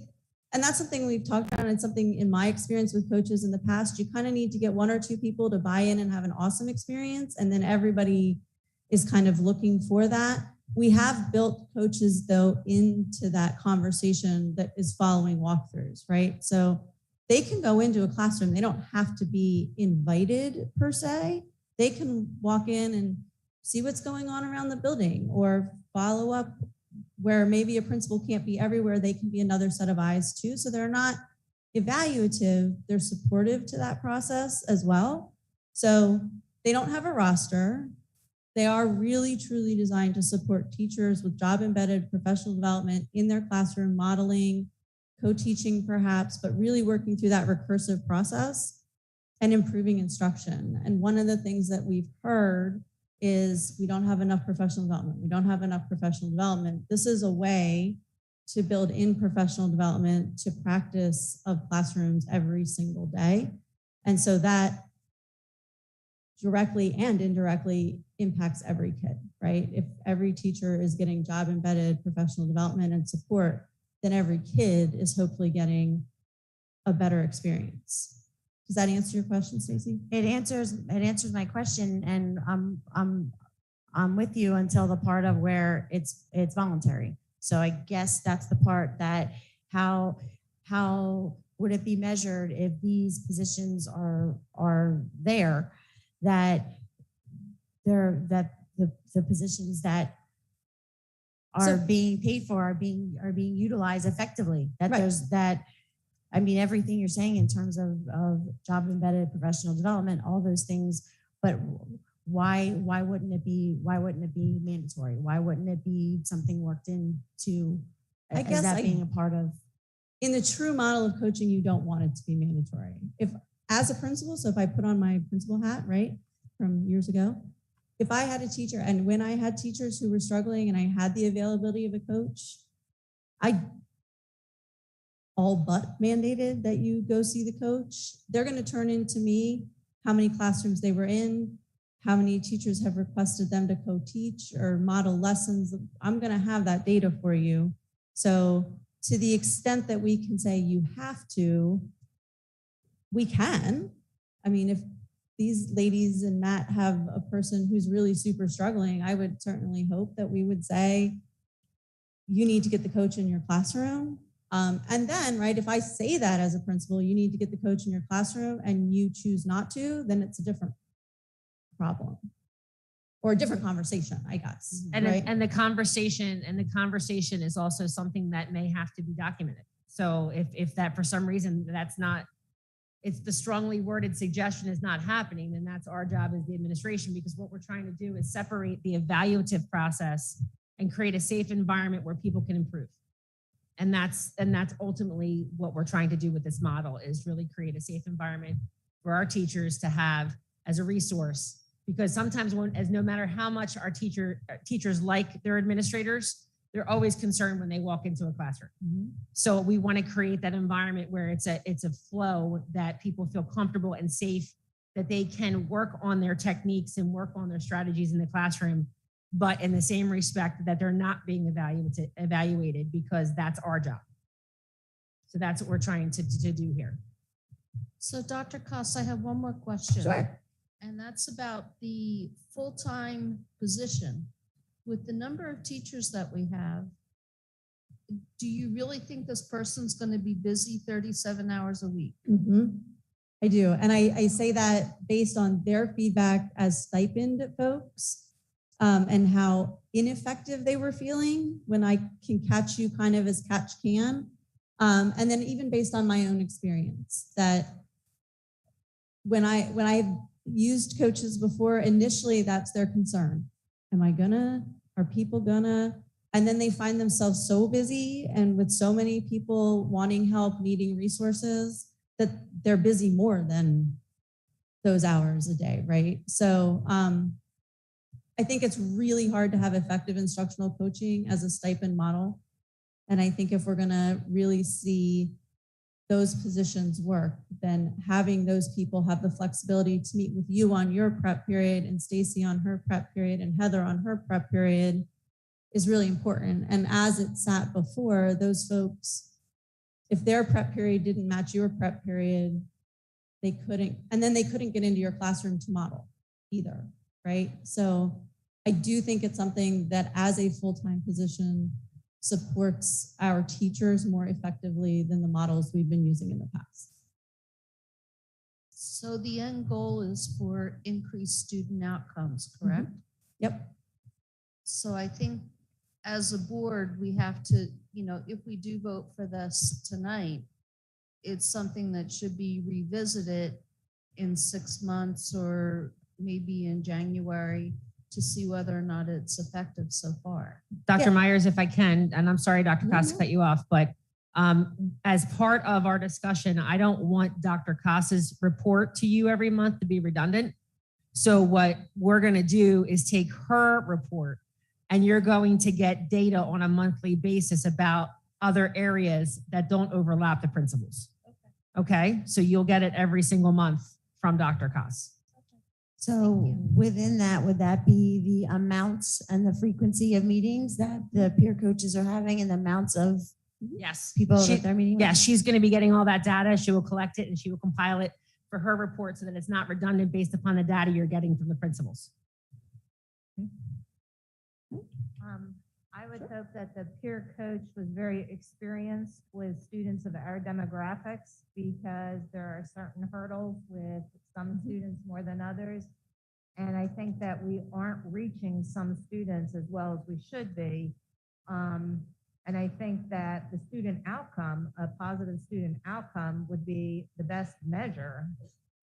[SPEAKER 9] and that's something we've talked about, and something in my experience with coaches in the past, you kind of need to get 1 or 2 people to buy in and have an awesome experience, and then everybody is kind of looking for that. We have built coaches, though, into that conversation that is following walkthroughs, right? So they can go into a classroom. They don't have to be invited per se. They can walk in and see what's going on around the building, or follow up where maybe a principal can't be everywhere. They can be another set of eyes too. So they're not evaluative, they're supportive to that process as well. So they don't have a roster. They are really truly designed to support teachers with job embedded professional development in their classroom, modeling, co-teaching perhaps, but really working through that recursive process and improving instruction. And one of the things that we've heard is we don't have enough professional development. We don't have enough professional development. This is a way to build in professional development to practice of classrooms every single day. And so that directly and indirectly impacts every kid, right? If every teacher is getting job embedded professional development and support, then every kid is hopefully getting a better experience. Does that answer your question, Stacey?
[SPEAKER 1] It answers my question, and I'm with you until the part of where it's voluntary. So I guess that's the part that how would it be measured if these positions are there, that the positions that are being paid for are being utilized effectively, that
[SPEAKER 9] Right.
[SPEAKER 1] there's that. I mean, everything you're saying in terms of job embedded professional development, all those things, but
[SPEAKER 10] why wouldn't it be mandatory? Why wouldn't it be something worked into
[SPEAKER 9] I
[SPEAKER 10] as
[SPEAKER 9] guess
[SPEAKER 10] that
[SPEAKER 9] I-
[SPEAKER 10] being a part of?
[SPEAKER 9] In the true model of coaching, you don't want it to be mandatory. If, as a principal, so if I put on my principal hat, right, from years ago, if I had a teacher and when I had teachers who were struggling and I had the availability of a coach, I all but mandated that you go see the coach. They're going to turn into me how many classrooms they were in, how many teachers have requested them to co-teach or model lessons. I'm going to have that data for you. So to the extent that we can say you have to, we can. I mean, if these ladies and Matt have a person who's really super struggling, I would certainly hope that we would say, you need to get the coach in your classroom. And then, right, if I say that as a principal, you need to get the coach in your classroom and you choose not to, then it's a different problem or a different conversation, I guess.
[SPEAKER 7] And,
[SPEAKER 9] right?
[SPEAKER 7] and the conversation is also something that may have to be documented. So if that for some reason that's not, it's the strongly worded suggestion is not happening, then that's our job as the administration, because what we're trying to do is separate the evaluative process and create a safe environment where people can improve. And that's ultimately what we're trying to do with this model, is really create a safe environment for our teachers to have as a resource. Because sometimes as no matter how much our teachers like their administrators, they're always concerned when they walk into a classroom. So we want to create that environment where it's a flow that people feel comfortable and safe, that they can work on their techniques and work on their strategies in the classroom, but in the same respect that they're not being evaluated, because that's our job. So that's what we're trying to do here.
[SPEAKER 6] So Dr. Koss, I have one more question.
[SPEAKER 2] Sure.
[SPEAKER 6] And that's about the full-time position. With the number of teachers that we have, do you really think this person's going to be busy 37 hours a week?
[SPEAKER 9] I do. And I say that based on their feedback as stipend folks, and how ineffective they were feeling when I can catch you kind of as catch can. And then even based on my own experience, that when I've used coaches before, initially that's their concern. Are people gonna? And then they find themselves so busy and with so many people wanting help, needing resources, that they're busy more than those hours a day, right? So I think it's really hard to have effective instructional coaching as a stipend model. And I think if we're gonna really see those positions work, then having those people have the flexibility to meet with you on your prep period and Stacy on her prep period and Heather on her prep period is really important. And as it sat before, those folks, if their prep period didn't match your prep period, they couldn't get into your classroom to model either, right? So I do think it's something that as a full-time position supports our teachers more effectively than the models we've been using in the past.
[SPEAKER 6] So the end goal is for increased student outcomes, correct?
[SPEAKER 9] Yep.
[SPEAKER 6] So I think as a board, we have to, if we do vote for this tonight, it's something that should be revisited in 6 months or maybe in January to see whether or not it's effective so far.
[SPEAKER 7] Dr.
[SPEAKER 9] Yeah.
[SPEAKER 7] Myers, if I can, and I'm sorry, Dr. Koss, to cut you off, but as part of our discussion, I don't want Dr. Koss's report to you every month to be redundant. So what we're going to do is take her report, and you're going to get data on a monthly basis about other areas that don't overlap the principals. Okay? So you'll get it every single month from Dr. Koss.
[SPEAKER 2] So within that, would that be the amounts and the frequency of meetings that the peer coaches are having and the amounts of
[SPEAKER 7] Yes.
[SPEAKER 2] people
[SPEAKER 7] She-
[SPEAKER 2] that they're meeting with?
[SPEAKER 7] Yeah, she's going to be getting all that data. She will collect it and she will compile it for her report so that it's not redundant based upon the data you're getting from the principals.
[SPEAKER 5] I would hope that the peer coach was very experienced with students of our demographics, because there are certain hurdles with some students more than others. And I think that we aren't reaching some students as well as we should be. And I think that the student outcome, a positive student outcome, would be the best measure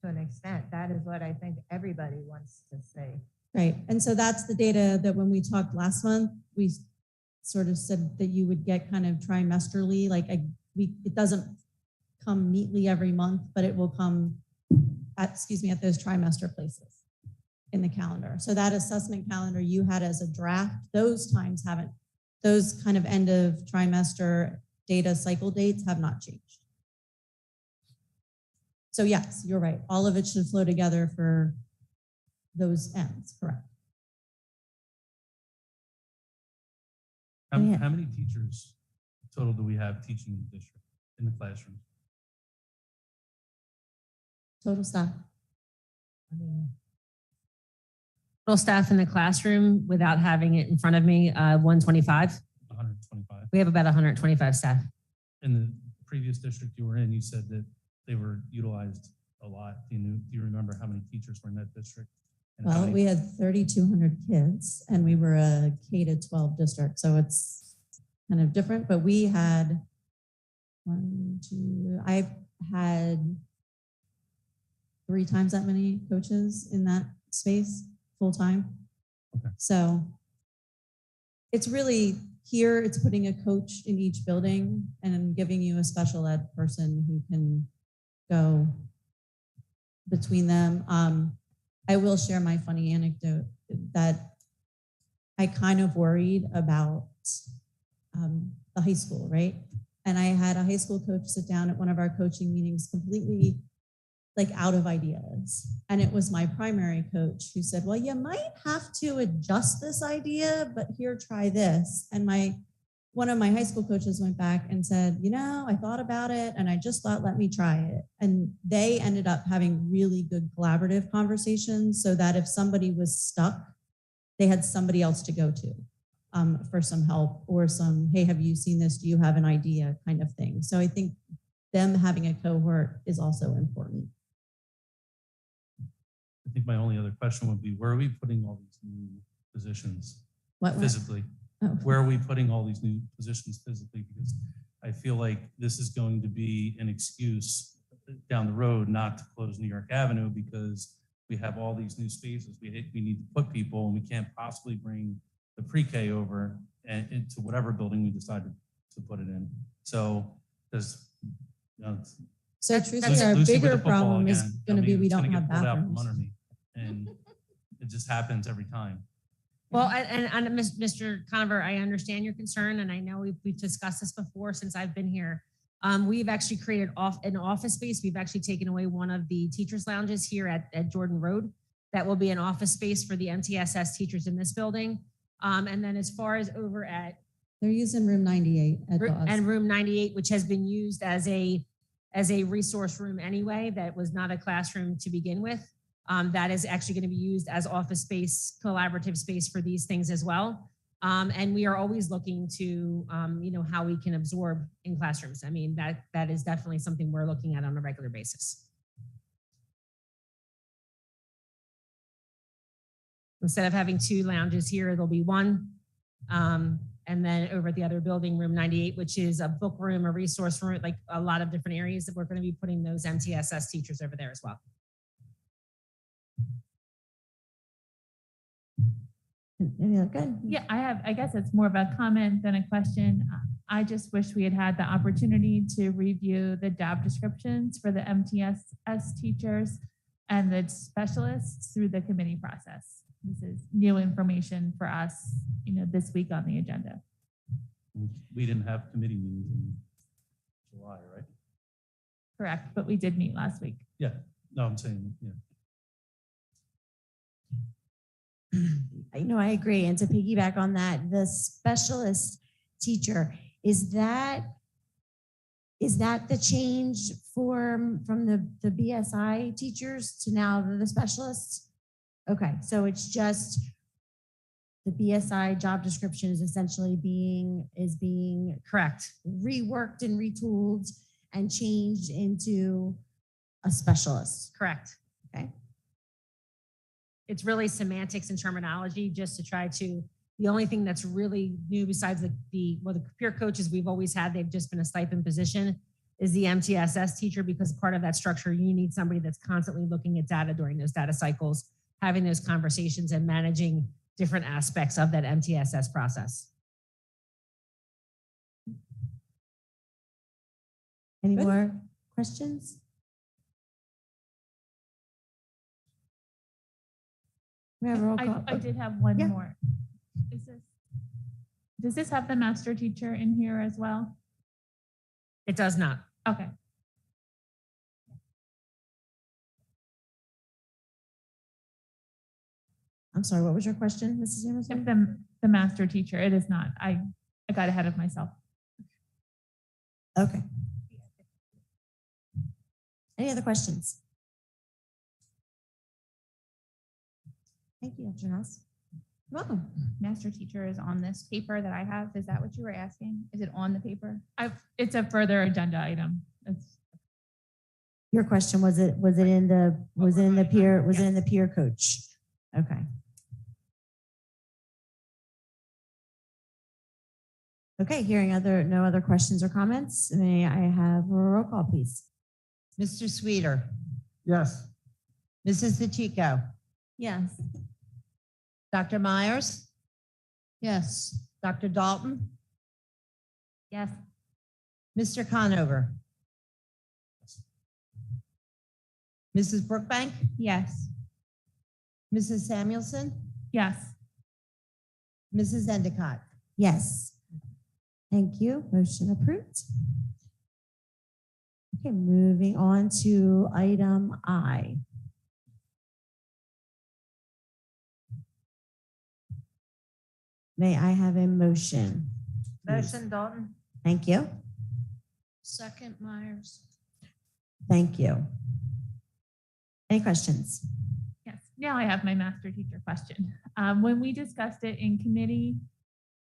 [SPEAKER 5] to an extent. That is what I think everybody wants to see.
[SPEAKER 9] Right, and so that's the data that when we talked last month, we sort of said that you would get kind of trimesterly, like it doesn't come neatly every month, but it will come at those trimester places in the calendar. So that assessment calendar you had as a draft, those times haven't, those kind of end of trimester data cycle dates have not changed. So yes, you're right. All of it should flow together for those ends, correct?
[SPEAKER 8] How many teachers total do we have teaching in the district, in the classroom?
[SPEAKER 9] Total staff.
[SPEAKER 7] Total staff in the classroom without having it in front of me, 125.
[SPEAKER 8] 125.
[SPEAKER 7] We have about 125 staff.
[SPEAKER 8] In the previous district you were in, you said that they were utilized a lot. Do you remember how many teachers were in that district? And how
[SPEAKER 9] Well,
[SPEAKER 8] many-
[SPEAKER 9] we had 3,200 kids and we were a K-12 district. So it's kind of different, but we had I had 3 times that many coaches in that space full time.
[SPEAKER 8] Okay.
[SPEAKER 9] So it's really here, it's putting a coach in each building and giving you a special ed person who can go between them. I will share my funny anecdote that I kind of worried about the high school, right? And I had a high school coach sit down at one of our coaching meetings completely like out of ideas. And it was my primary coach who said, well, you might have to adjust this idea, but here, try this. And one of my high school coaches went back and said, you know, I thought about it and I just thought, let me try it. And they ended up having really good collaborative conversations so that if somebody was stuck, they had somebody else to go to for some help or some, hey, have you seen this? Do you have an idea kind of thing? So I think them having a cohort is also important.
[SPEAKER 8] I think my only other question would be, where are we putting all these new positions physically?
[SPEAKER 9] Oh.
[SPEAKER 8] Where are we putting all these new positions physically? Because I feel like this is going to be an excuse down the road not to close New York Avenue because we have all these new spaces. We need to put people and we can't possibly bring the pre-K over and into whatever building we decide to put it in. So there's,
[SPEAKER 9] So truthfully, our bigger problem is going to be we don't have bathrooms.
[SPEAKER 8] And it just happens every time.
[SPEAKER 7] Well, and Mr. Conover, I understand your concern, and I know we've discussed this before since I've been here. We've actually created an office space. We've actually taken away one of the teachers' lounges here at Jordan Road. That will be an office space for the MTSS teachers in this building. And then as far as over at
[SPEAKER 9] they're using room 98 at Dawes.
[SPEAKER 7] and room 98, which has been used as a resource room anyway, that was not a classroom to begin with. That is actually going to be used as office space, collaborative space for these things as well. And we are always looking to, how we can absorb in classrooms. I mean, that is definitely something we're looking at on a regular basis. Instead of having 2 lounges here, there'll be 1. And then over at the other building, room 98, which is a book room, a resource room, like a lot of different areas that we're going to be putting those MTSS teachers over there as well.
[SPEAKER 1] Good.
[SPEAKER 4] Yeah, I guess it's more of a comment than a question. I just wish we had had the opportunity to review the job descriptions for the MTSS teachers and the specialists through the committee process. This is new information for us, this week on the agenda.
[SPEAKER 8] We didn't have committee meetings in July, right?
[SPEAKER 4] Correct, but we did meet last week.
[SPEAKER 8] Yeah, no, I'm saying, yeah.
[SPEAKER 1] I agree. And to piggyback on that, the specialist teacher, is that the change from the BSI teachers to now the specialists? Okay, so it's just the BSI job description is essentially being
[SPEAKER 7] Correct.
[SPEAKER 1] reworked and retooled and changed into a specialist.
[SPEAKER 7] Correct.
[SPEAKER 1] Okay.
[SPEAKER 7] It's really semantics and terminology just to try to, the only thing that's really new besides the peer coaches we've always had, they've just been a stipend position, is the MTSS teacher, because part of that structure, you need somebody that's constantly looking at data during those data cycles, having those conversations and managing different aspects of that MTSS process.
[SPEAKER 10] Any
[SPEAKER 9] Good.
[SPEAKER 10] more questions? We have a roll call.
[SPEAKER 4] I did have one
[SPEAKER 10] Yeah.
[SPEAKER 4] more. Does this have the master teacher in here as well?
[SPEAKER 7] It does not.
[SPEAKER 4] Okay.
[SPEAKER 10] I'm sorry, what was your question, Mrs.
[SPEAKER 4] If
[SPEAKER 10] Emerson?
[SPEAKER 4] the master teacher, it is not. I got ahead of myself.
[SPEAKER 10] Okay. Any other questions? Thank you, Dr. House.
[SPEAKER 7] Welcome.
[SPEAKER 11] Master teacher is on this paper that I have. Is that what you were asking? Is it on the paper?
[SPEAKER 4] It's a further agenda item. It's
[SPEAKER 10] Your question, was it in the peer coach? Okay. Okay, hearing no other questions or comments, may I have a roll call, please?
[SPEAKER 2] Mr. Sweeter,
[SPEAKER 3] Yes.
[SPEAKER 2] Mrs. DeChico,
[SPEAKER 5] Yes.
[SPEAKER 2] Dr. Myers,
[SPEAKER 6] Yes.
[SPEAKER 2] Dr. Dalton,
[SPEAKER 5] Yes.
[SPEAKER 2] Mr. Conover, Mrs. Brookbank,
[SPEAKER 11] Yes.
[SPEAKER 2] Mrs. Samuelson,
[SPEAKER 4] yes.
[SPEAKER 2] Mrs. Endicott.
[SPEAKER 10] Yes. Thank you. Motion approved. Okay, moving on to item I. May I have a motion? please?
[SPEAKER 5] Motion, Dalton?
[SPEAKER 10] Thank you.
[SPEAKER 6] Second, Myers.
[SPEAKER 10] Thank you. Any questions?
[SPEAKER 4] Yes, now I have my master teacher question. When we discussed it in committee,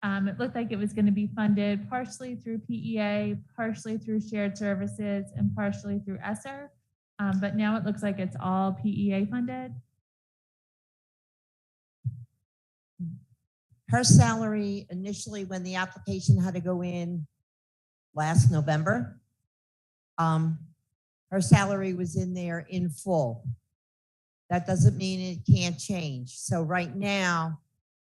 [SPEAKER 4] it looked like it was going to be funded partially through PEA, partially through shared services, and partially through ESSER. But now it looks like it's all PEA funded.
[SPEAKER 2] Her salary initially, when the application had to go in last November, her salary was in there in full. That doesn't mean it can't change. So right now,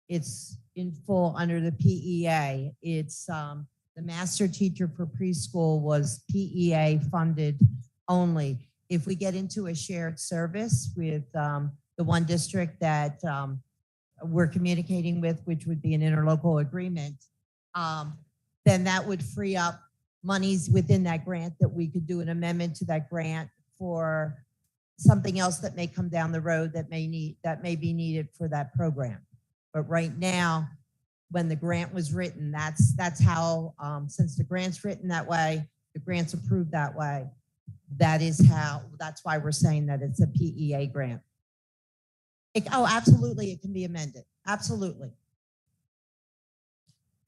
[SPEAKER 2] it's in full under the PEA. It's the master teacher for preschool was PEA funded only. If we get into a shared service with the one district that we're communicating with, which would be an interlocal agreement, then that would free up monies within that grant that we could do an amendment to that grant for something else that may come down the road that may be needed for that program. But right now, when the grant was written, that's how, since the grant's written that way, the grant's approved that way, that's why we're saying that it's a PEA grant. Absolutely, it can be amended. Absolutely.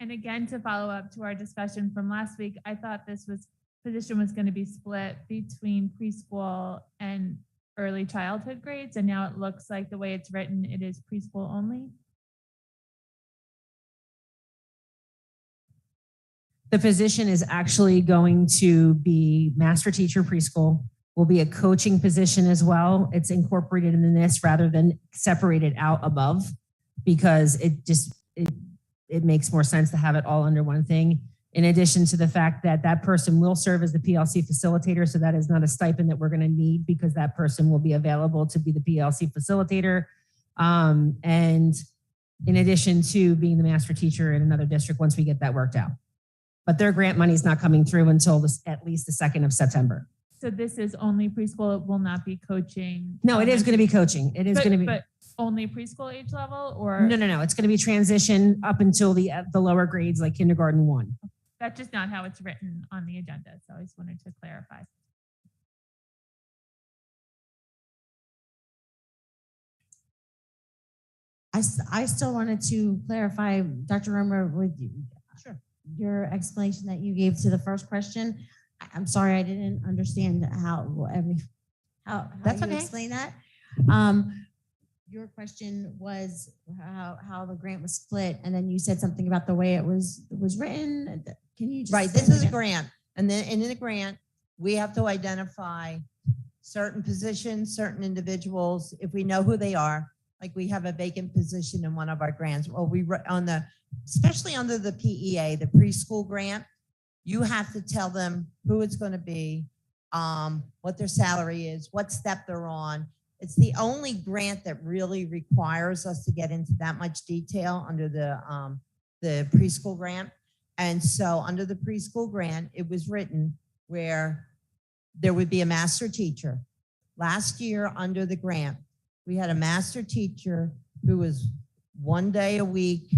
[SPEAKER 4] And again, to follow up to our discussion from last week, I thought this position was going to be split between preschool and early childhood grades. And now it looks like the way it's written, it is preschool only.
[SPEAKER 7] The position is actually going to be master teacher preschool, will be a coaching position as well. It's incorporated in this rather than separated out above, because it makes more sense to have it all under one thing. In addition to the fact that that person will serve as the PLC facilitator. So that is not a stipend that we're going to need, because that person will be available to be the PLC facilitator. And in addition to being the master teacher in another district once we get that worked out. But their grant money is not coming through until at least the 2nd of September.
[SPEAKER 4] So this is only preschool, it will not be coaching?
[SPEAKER 7] No, it is going to be coaching. It is going to be.
[SPEAKER 4] But only preschool age level, or?
[SPEAKER 7] No. It's going to be transition up until the lower grades, like kindergarten 1.
[SPEAKER 4] That's just not how it's written on the agenda. So I just wanted to clarify.
[SPEAKER 10] I still wanted to clarify, Dr. Romer, with you.
[SPEAKER 2] Sure.
[SPEAKER 10] Your explanation that you gave to the first question. I'm sorry, I didn't understand how
[SPEAKER 2] That's
[SPEAKER 10] you
[SPEAKER 2] okay.
[SPEAKER 10] explain that. Your question was how the grant was split, and then you said something about the way it was written. Can you just
[SPEAKER 2] Right,
[SPEAKER 10] say
[SPEAKER 2] this
[SPEAKER 10] that
[SPEAKER 2] is a
[SPEAKER 10] again?
[SPEAKER 2] grant. And then in the grant, we have to identify certain positions, certain individuals, if we know who they are, like we have a vacant position in one of our grants, or especially under the PEA, the preschool grant, you have to tell them who it's going to be, what their salary is, what step they're on. It's the only grant that really requires us to get into that much detail under the preschool grant. And so under the preschool grant, it was written where there would be a master teacher. Last year under the grant, we had a master teacher who was 1 day a week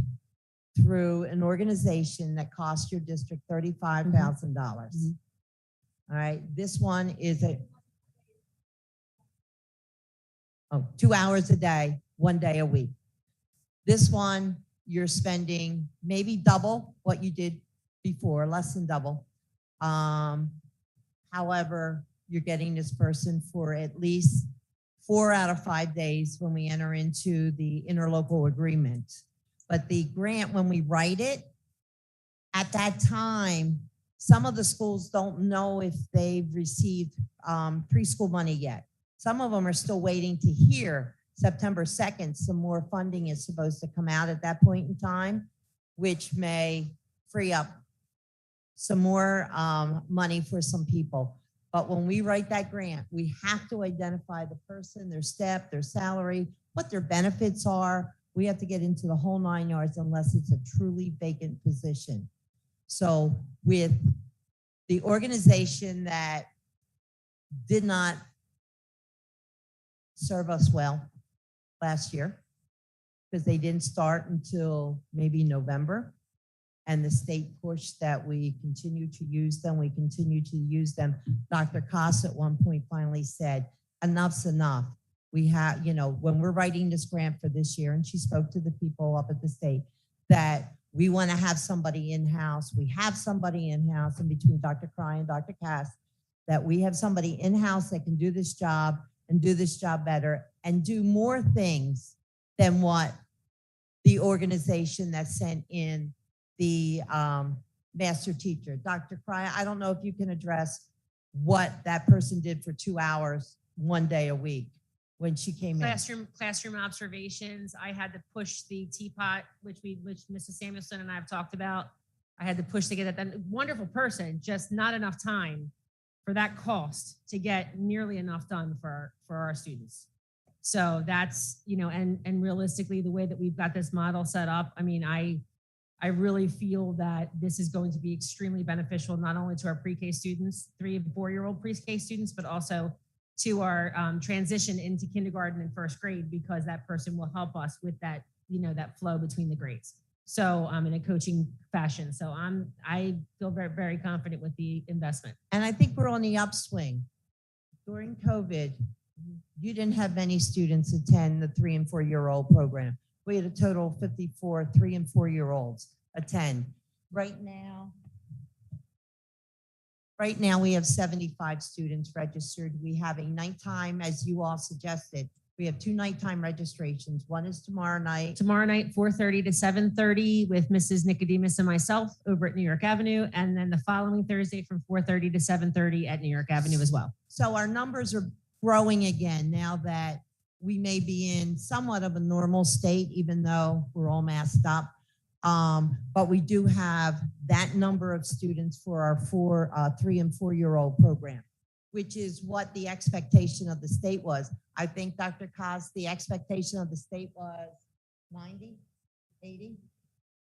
[SPEAKER 2] through an organization that cost your district $35,000. All right, this one is 2 hours a day, 1 day a week. This one, you're spending maybe double what you did before, less than double. However, you're getting this person for at least 4 out of 5 days when we enter into the interlocal agreement. But the grant, when we write it, at that time, some of the schools don't know if they've received preschool money yet. Some of them are still waiting to hear September 2nd, some more funding is supposed to come out at that point in time, which may free up some more money for some people. But when we write that grant, we have to identify the person, their step, their salary, what their benefits are. We have to get into the whole 9 yards unless it's a truly vacant position. So with the organization that did not serve us well last year, because they didn't start until maybe November, and the state pushed that we continue to use them, we continue to use them. Dr. Koss at one point finally said, enough's enough. We have, when we're writing this grant for this year, and she spoke to the people up at the state, that we want to have somebody in-house. We have somebody in-house in between Dr. Cry and Dr. Cass, that we have somebody in-house that can do this job and do this job better and do more things than what the organization that sent in the master teacher. Dr. Cry, I don't know if you can address what that person did for 2 hours, 1 day a week when she came in.
[SPEAKER 7] Classroom observations. I had to push the teapot, which Mrs. Samuelson and I have talked about. I had to push to get that done. Wonderful person, just not enough time for that cost to get nearly enough done for our students. So that's, and realistically, the way that we've got this model set up, I mean, I really feel that this is going to be extremely beneficial, not only to our pre-K students, 3 and 4-year-old pre-K students, but also to our transition into kindergarten and first grade, because that person will help us with that, that flow between the grades. So in a coaching fashion. So I feel very, very confident with the investment.
[SPEAKER 2] And I think we're on the upswing. During COVID, you didn't have many students attend the 3 and 4-year-old program. We had a total of 54 3 and 4-year-olds attend. Right now, we have 75 students registered. We have a nighttime, as you all suggested. We have 2 nighttime registrations. One is tomorrow night.
[SPEAKER 7] Tomorrow night, 4:30 to 7:30 with Mrs. Nicodemus and myself over at New York Avenue. And then the following Thursday from 4:30 to 7:30 at New York Avenue as well.
[SPEAKER 2] So our numbers are growing again now that we may be in somewhat of a normal state, even though we're all masked up. But we do have that number of students for our 3 and 4-year-old program, which is what the expectation of the state was. I think, Dr. Koss, the expectation of the state was 90,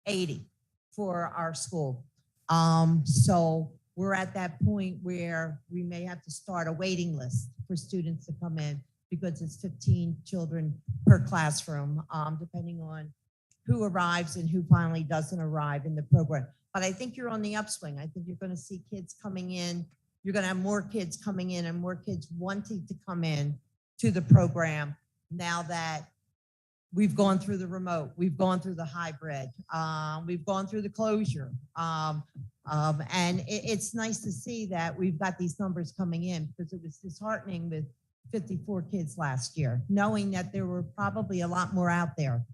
[SPEAKER 2] 80 for our school. So we're at that point where we may have to start a waiting list for students to come in, because it's 15 children per classroom, depending on who arrives and who finally doesn't arrive in the program. But I think you're on the upswing. I think you're going to see kids coming in. You're going to have more kids coming in and more kids wanting to come in to the program now that we've gone through the remote, we've gone through the hybrid, we've gone through the closure. And it's nice to see that we've got these numbers coming in, because it was disheartening with 54 kids last year, knowing that there were probably a lot more out there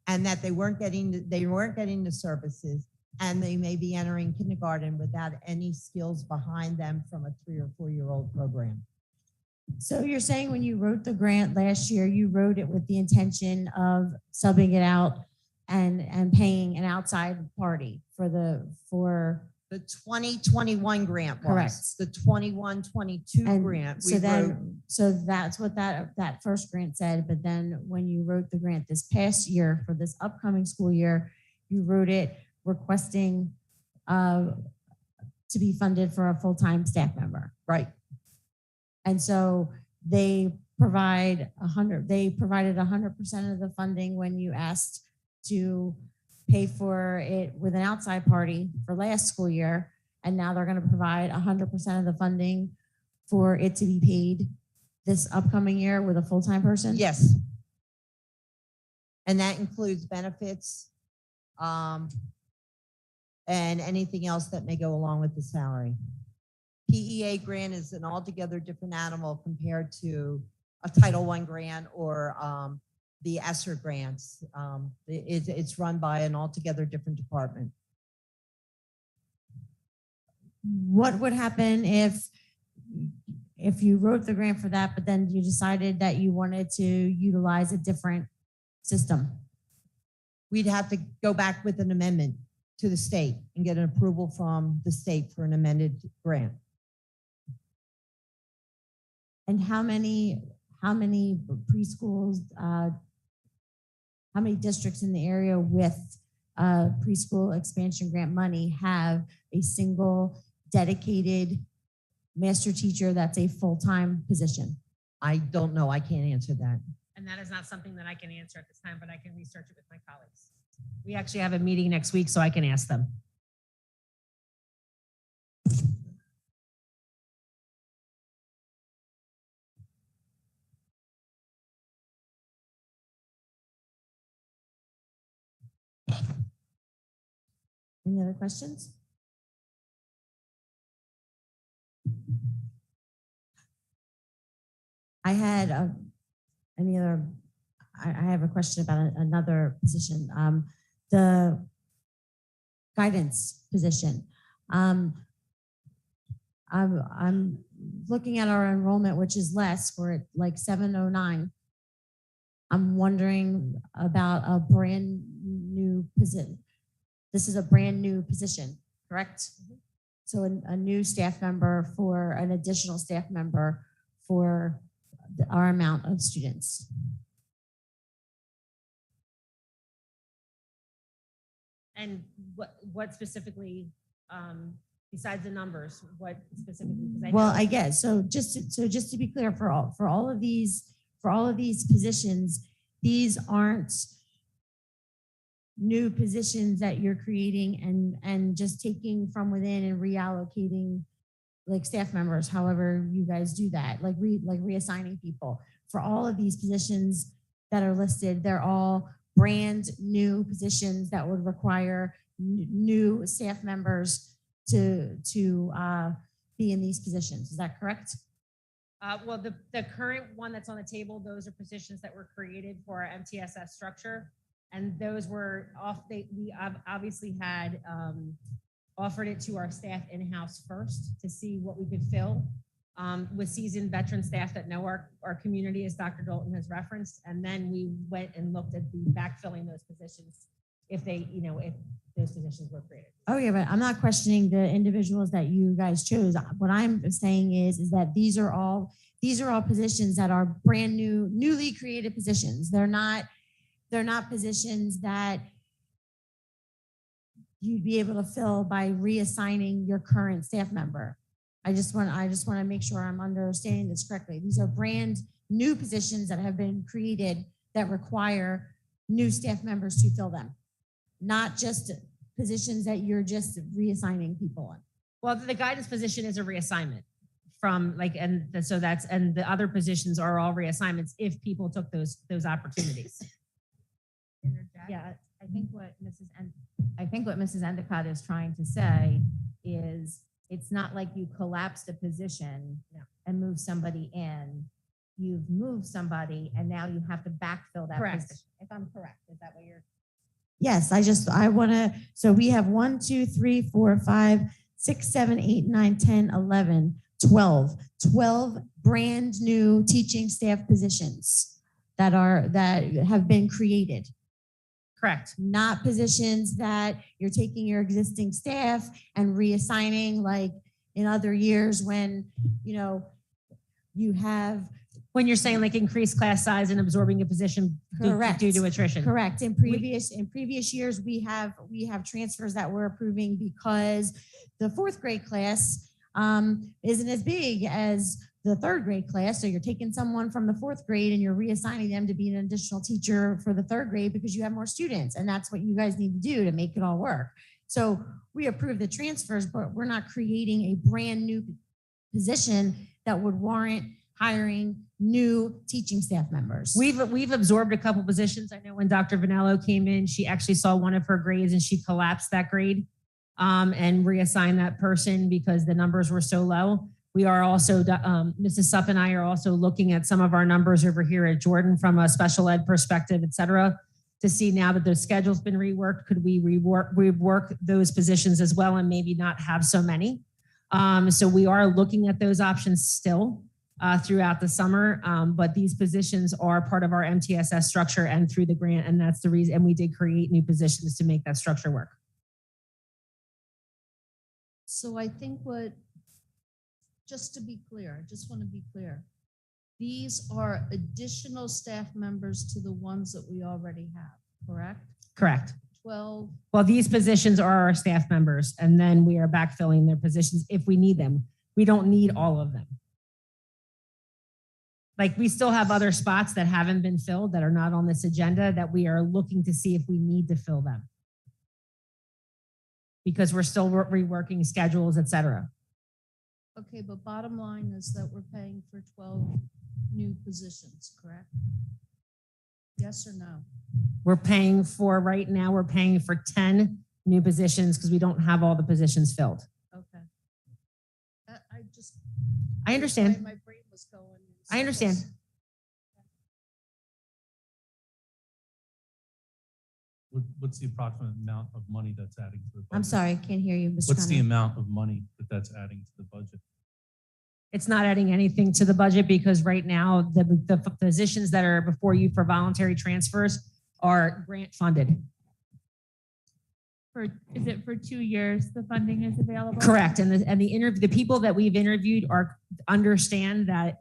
[SPEAKER 2] and that they weren't getting the services. and they may be entering kindergarten without any skills behind them from a 3 or 4-year-old program.
[SPEAKER 1] So you're saying when you wrote the grant last year, you wrote it with the intention of subbing it out and paying an outside party for
[SPEAKER 2] The 2021 grant was.
[SPEAKER 1] Correct.
[SPEAKER 2] The 21-22
[SPEAKER 1] and
[SPEAKER 2] grant, we
[SPEAKER 1] so then
[SPEAKER 2] wrote,
[SPEAKER 1] so that's what that first grant said. But then when you wrote the grant this past year for this upcoming school year, you wrote it requesting to be funded for a full-time staff member.
[SPEAKER 2] right,
[SPEAKER 1] And so they provided 100% of the funding when you asked to pay for it with an outside party for last school year. And now they're going to provide 100% of the funding for it to be paid this upcoming year with a full-time person?
[SPEAKER 2] yes. And that includes benefits, and anything else that may go along with the salary. PEA grant is an altogether different animal compared to a Title I grant or the ESSER grants. It's run by an altogether different department.
[SPEAKER 1] What would happen if you wrote the grant for that, but then you decided that you wanted to utilize a different system?
[SPEAKER 2] We'd have to go back with an amendment to the state and get an approval from the state for an amended grant.
[SPEAKER 1] And how many preschools, how many districts in the area with preschool expansion grant money have a single dedicated master teacher that's a full-time position?
[SPEAKER 2] I don't know. I can't answer that.
[SPEAKER 7] And that is not something that I can answer at this time, but I can research it with my colleagues. We actually have a meeting next week, so I can ask them.
[SPEAKER 1] Any other questions? I had I have a question about another position, the guidance position. I'm looking at our enrollment, which is less. We're at like 709. I'm wondering about a brand new position. This is a brand new position, correct? So a new staff member for an additional staff member for our amount of students.
[SPEAKER 7] And what specifically, besides the numbers, what specifically? 'Cause
[SPEAKER 1] Well,
[SPEAKER 7] know-
[SPEAKER 1] I guess, so just to be clear, for all of these positions, these aren't new positions that you're creating and just taking from within and reallocating like staff members, however you guys do that, like reassigning people. For all of these positions that are listed, they're all brand new positions that would require new staff members to be in these positions. Is that correct?
[SPEAKER 7] Well, the current one that's on the table, those are positions that were created for our MTSS structure. And those were we obviously had offered it to our staff in-house first to see what we could fill with seasoned veteran staff that know our community, as Dr. Dalton has referenced. And then we went and looked at the backfilling those positions if those positions were created.
[SPEAKER 1] Oh yeah, but I'm not questioning the individuals that you guys chose. What I'm saying is that these are all positions that are brand new, newly created positions. They're not positions that you'd be able to fill by reassigning your current staff member. I just want to make sure I'm understanding this correctly. These are brand new positions that have been created that require new staff members to fill them, not just positions that you're just reassigning people on.
[SPEAKER 7] Well, the guidance position is a reassignment from and the other positions are all reassignments if people took those opportunities.
[SPEAKER 5] Yeah, I think what Mrs. Endicott is trying to say is it's not like you collapsed a position and moved somebody in. You've moved somebody and now you have to backfill that
[SPEAKER 7] Correct.
[SPEAKER 5] position. If I'm correct, is that what you're?
[SPEAKER 1] Yes, I want to, so we have 1, 2, 3, 4, 5, 6, 7, 8, 9, 10, 11, 12, 12 brand new teaching staff positions that have been created.
[SPEAKER 7] Correct.
[SPEAKER 1] Not positions that you're taking your existing staff and reassigning like in other years when, you have.
[SPEAKER 7] When you're saying like increased class size and absorbing a position
[SPEAKER 1] Correct.
[SPEAKER 7] due to attrition.
[SPEAKER 1] Correct. In previous years, we have transfers that we're approving because the fourth grade class isn't as big as the third grade class. So you're taking someone from the fourth grade and you're reassigning them to be an additional teacher for the third grade because you have more students. And that's what you guys need to do to make it all work. So we approve the transfers, but we're not creating a brand new position that would warrant hiring new teaching staff members.
[SPEAKER 7] We've absorbed a couple positions. I know when Dr. Vanello came in, she actually saw one of her grades and she collapsed that grade and reassigned that person because the numbers were so low. We are also, Mrs. Supp and I are also looking at some of our numbers over here at Jordan from a special ed perspective, et cetera, to see now that the schedule's been reworked, could we rework those positions as well and maybe not have so many? So we are looking at those options still. Throughout the summer, but these positions are part of our MTSS structure and through the grant, and that's the reason, and we did create new positions to make that structure work.
[SPEAKER 6] So I think just to be clear, I just want to be clear. These are additional staff members to the ones that we already have, correct?
[SPEAKER 7] Correct.
[SPEAKER 6] 12.
[SPEAKER 7] Well, these positions are our staff members, and then we are backfilling their positions if we need them. We don't need all of them. Like we still have other spots that haven't been filled that are not on this agenda that we are looking to see if we need to fill them. Because we're still reworking schedules, et cetera.
[SPEAKER 6] Okay, but bottom line is that we're paying for 12 new positions, correct? Yes or no?
[SPEAKER 7] We're paying for, right now, we're paying for 10 new positions because we don't have all the positions filled.
[SPEAKER 6] Okay.
[SPEAKER 7] I understand.
[SPEAKER 6] My brain was going.
[SPEAKER 7] I understand.
[SPEAKER 8] What's the approximate amount of money that's adding to the budget?
[SPEAKER 1] I'm sorry, can't hear you, Mr.
[SPEAKER 8] What's the
[SPEAKER 1] Conley.
[SPEAKER 8] amount of money that's adding to the budget?
[SPEAKER 7] It's not adding anything to the budget because right now the positions that are before you for voluntary transfers are grant funded.
[SPEAKER 4] Is it for 2 years the funding is available?
[SPEAKER 7] Correct. And the people that we've interviewed understand that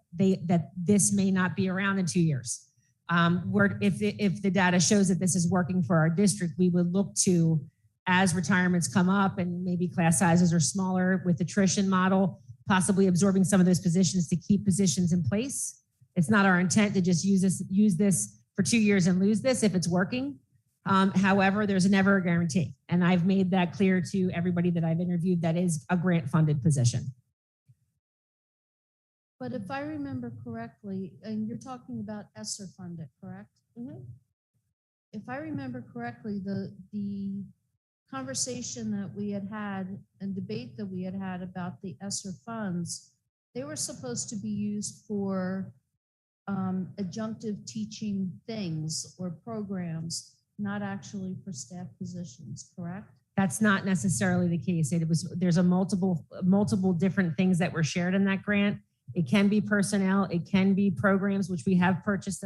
[SPEAKER 7] this may not be around in 2 years. If the data shows that this is working for our district, we would look to, as retirements come up and maybe class sizes are smaller with attrition model, possibly absorbing some of those positions to keep positions in place. It's not our intent to just use this for 2 years and lose this if it's working. However, there's never a guarantee. And I've made that clear to everybody that I've interviewed that is a grant funded position.
[SPEAKER 6] But if I remember correctly, and you're talking about ESSER funded, correct?
[SPEAKER 1] Mm-hmm.
[SPEAKER 6] If I remember correctly, the conversation that we had and debate that we had about the ESSER funds, they were supposed to be used for adjunctive teaching things or programs, not actually for staff positions, correct?
[SPEAKER 7] That's not necessarily the case. There's a multiple different things that were shared in that grant. It can be personnel, it can be programs, which we have purchased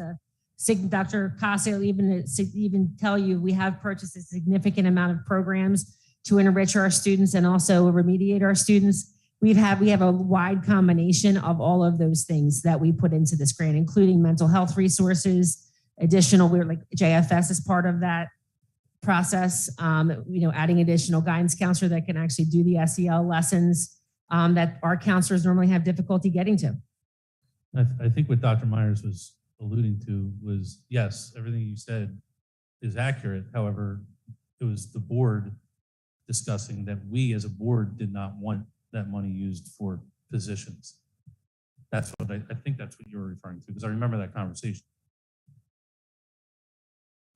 [SPEAKER 7] Dr. Casa will even tell you, we have purchased a significant amount of programs to enrich our students and also remediate our students. We have a wide combination of all of those things that we put into this grant, including mental health resources, additional, we're like JFS is part of that process, adding additional guidance counselor that can actually do the SEL lessons that our counselors normally have difficulty getting to.
[SPEAKER 8] I think what Dr. Myers was alluding to was, yes, everything you said is accurate. However, it was the board discussing that we as a board did not want that money used for positions. That's what I think that's what you were referring to, because I remember that conversation.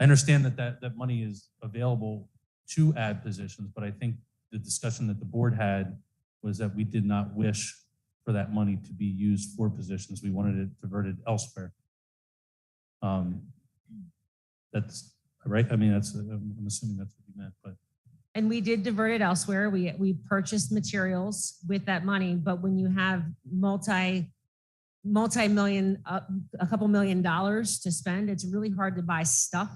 [SPEAKER 8] I understand that money is available to add positions, but I think the discussion that the board had was that we did not wish for that money to be used for positions. We wanted it diverted elsewhere. right? I mean, I'm assuming that's what you meant, but
[SPEAKER 7] And we did divert it elsewhere. We purchased materials with that money, but when you have multi-million, a couple $1,000,000 to spend, it's really hard to buy stuff.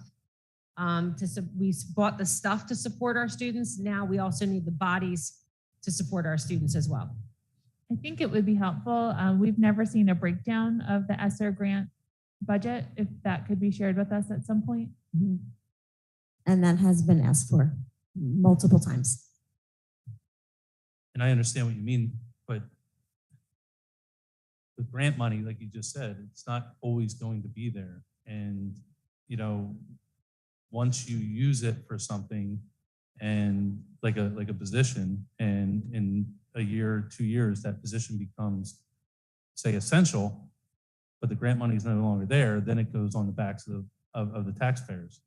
[SPEAKER 7] We bought the stuff to support our students. Now we also need the bodies to support our students as well.
[SPEAKER 4] I think it would be helpful. We've never seen a breakdown of the ESSER grant budget, if that could be shared with us at some point.
[SPEAKER 1] And that has been asked for multiple times.
[SPEAKER 8] and I understand what you mean, but with grant money, like you just said, it's not always going to be there. And, you know, once you use it for something and like a position, and in a year, 2 years, that position becomes, say, essential, but the grant money is no longer there, then it goes on the backs of the taxpayers.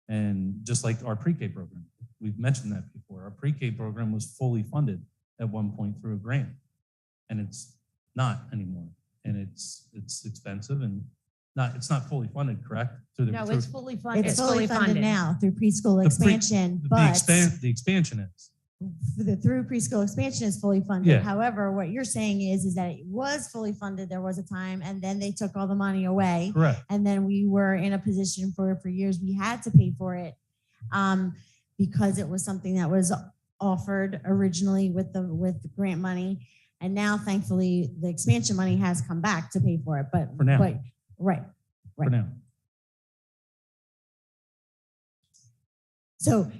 [SPEAKER 8] And just like our pre-K program, we've mentioned that before. Our pre-K program was fully funded at one point through a grant, and it's not anymore. And it's expensive and it's not fully funded, correct?
[SPEAKER 2] No, it's fully funded.
[SPEAKER 1] It's fully funded now through preschool expansion, but
[SPEAKER 8] The expansion is.
[SPEAKER 1] through preschool expansion is fully funded.
[SPEAKER 8] Yeah.
[SPEAKER 1] However, what you're saying is that it was fully funded. There was a time, and then they took all the money away.
[SPEAKER 8] Correct.
[SPEAKER 1] And then we were in a position for years, we had to pay for it because it was something that was offered originally with the grant money. And now, thankfully, the expansion money has come back to pay for it. But
[SPEAKER 8] For now.
[SPEAKER 1] Right.
[SPEAKER 8] For now.
[SPEAKER 1] So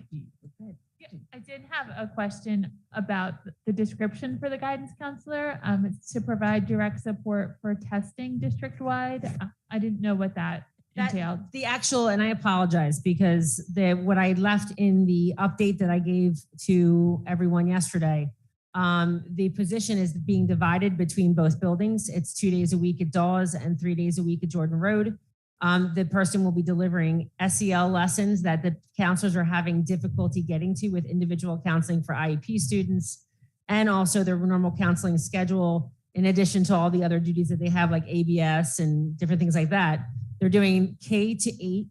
[SPEAKER 4] Yeah, I did have a question about the description for the guidance counselor. It's to provide direct support for testing district-wide. I didn't know what that entailed.
[SPEAKER 7] The actual, and I apologize because what I left in the update that I gave to everyone yesterday, the position is being divided between both buildings. It's 2 days a week at Dawes and 3 days a week at Jordan Road. The person will be delivering SEL lessons that the counselors are having difficulty getting to with individual counseling for IEP students, and also their normal counseling schedule, in addition to all the other duties that they have, like ABS and different things like that. They're doing K-8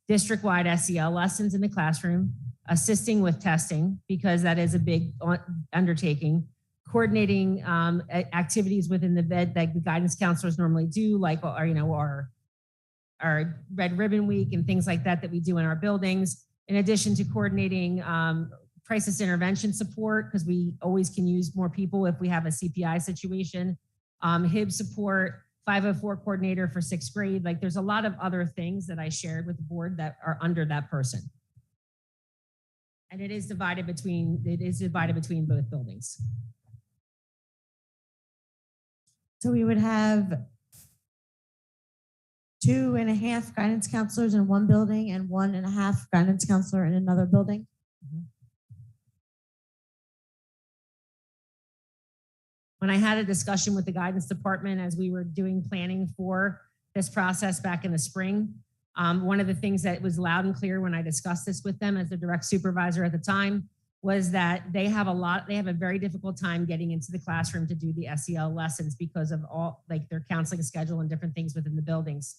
[SPEAKER 7] district-wide SEL lessons in the classroom, assisting with testing, because that is a big undertaking, coordinating activities within the bed that the guidance counselors normally do, like our Red Ribbon Week and things like that we do in our buildings, in addition to coordinating crisis intervention support, because we always can use more people if we have a CPI situation, HIB support, 504 coordinator for 6th grade. Like, there's a lot of other things that I shared with the board that are under that person. And it is divided between both buildings.
[SPEAKER 1] So we would have 2.5 guidance counselors in one building and 1.5 guidance counselor in another building.
[SPEAKER 7] When I had a discussion with the guidance department as we were doing planning for this process back in the spring, one of the things that was loud and clear when I discussed this with them as the direct supervisor at the time was that they have a very difficult time getting into the classroom to do the SEL lessons because of all like their counseling schedule and different things within the buildings.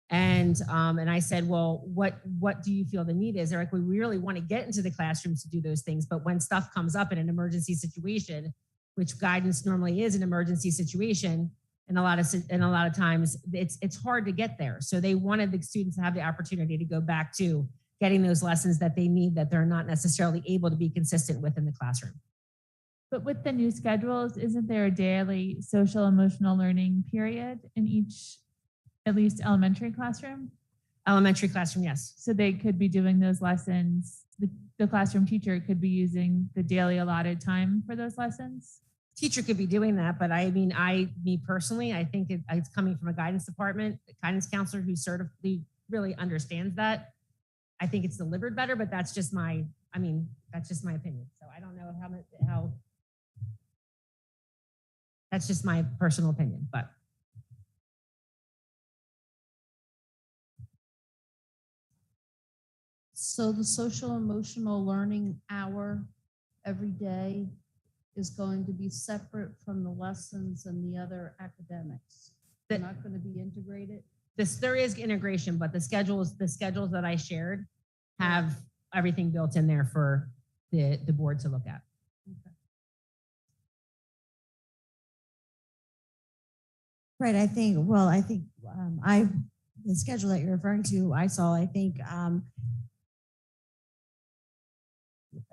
[SPEAKER 7] And I said, well, what do you feel the need is? They're like, we really want to get into the classrooms to do those things, but when stuff comes up in an emergency situation, which guidance normally is an emergency situation, and a lot of times it's hard to get there. So they wanted the students to have the opportunity to go back to getting those lessons that they need that they're not necessarily able to be consistent with in the classroom.
[SPEAKER 4] But with the new schedules, isn't there a daily social emotional learning period in each, at least elementary classroom?
[SPEAKER 7] Elementary classroom, yes.
[SPEAKER 4] So they could be doing those lessons. The classroom teacher could be using the daily allotted time for those lessons.
[SPEAKER 7] Teacher could be doing that, but me personally, I think it's coming from a guidance department, a guidance counselor who really understands that. I think it's delivered better, but that's just my opinion. So I don't know how that's just my personal opinion, but.
[SPEAKER 6] So the social emotional learning hour every day is going to be separate from the lessons and the other academics. They're not going to be integrated?
[SPEAKER 7] there is integration, but the schedules that I shared have everything built in there for the board to look at.
[SPEAKER 1] Right, I think, the schedule that you're referring to, I saw, I think,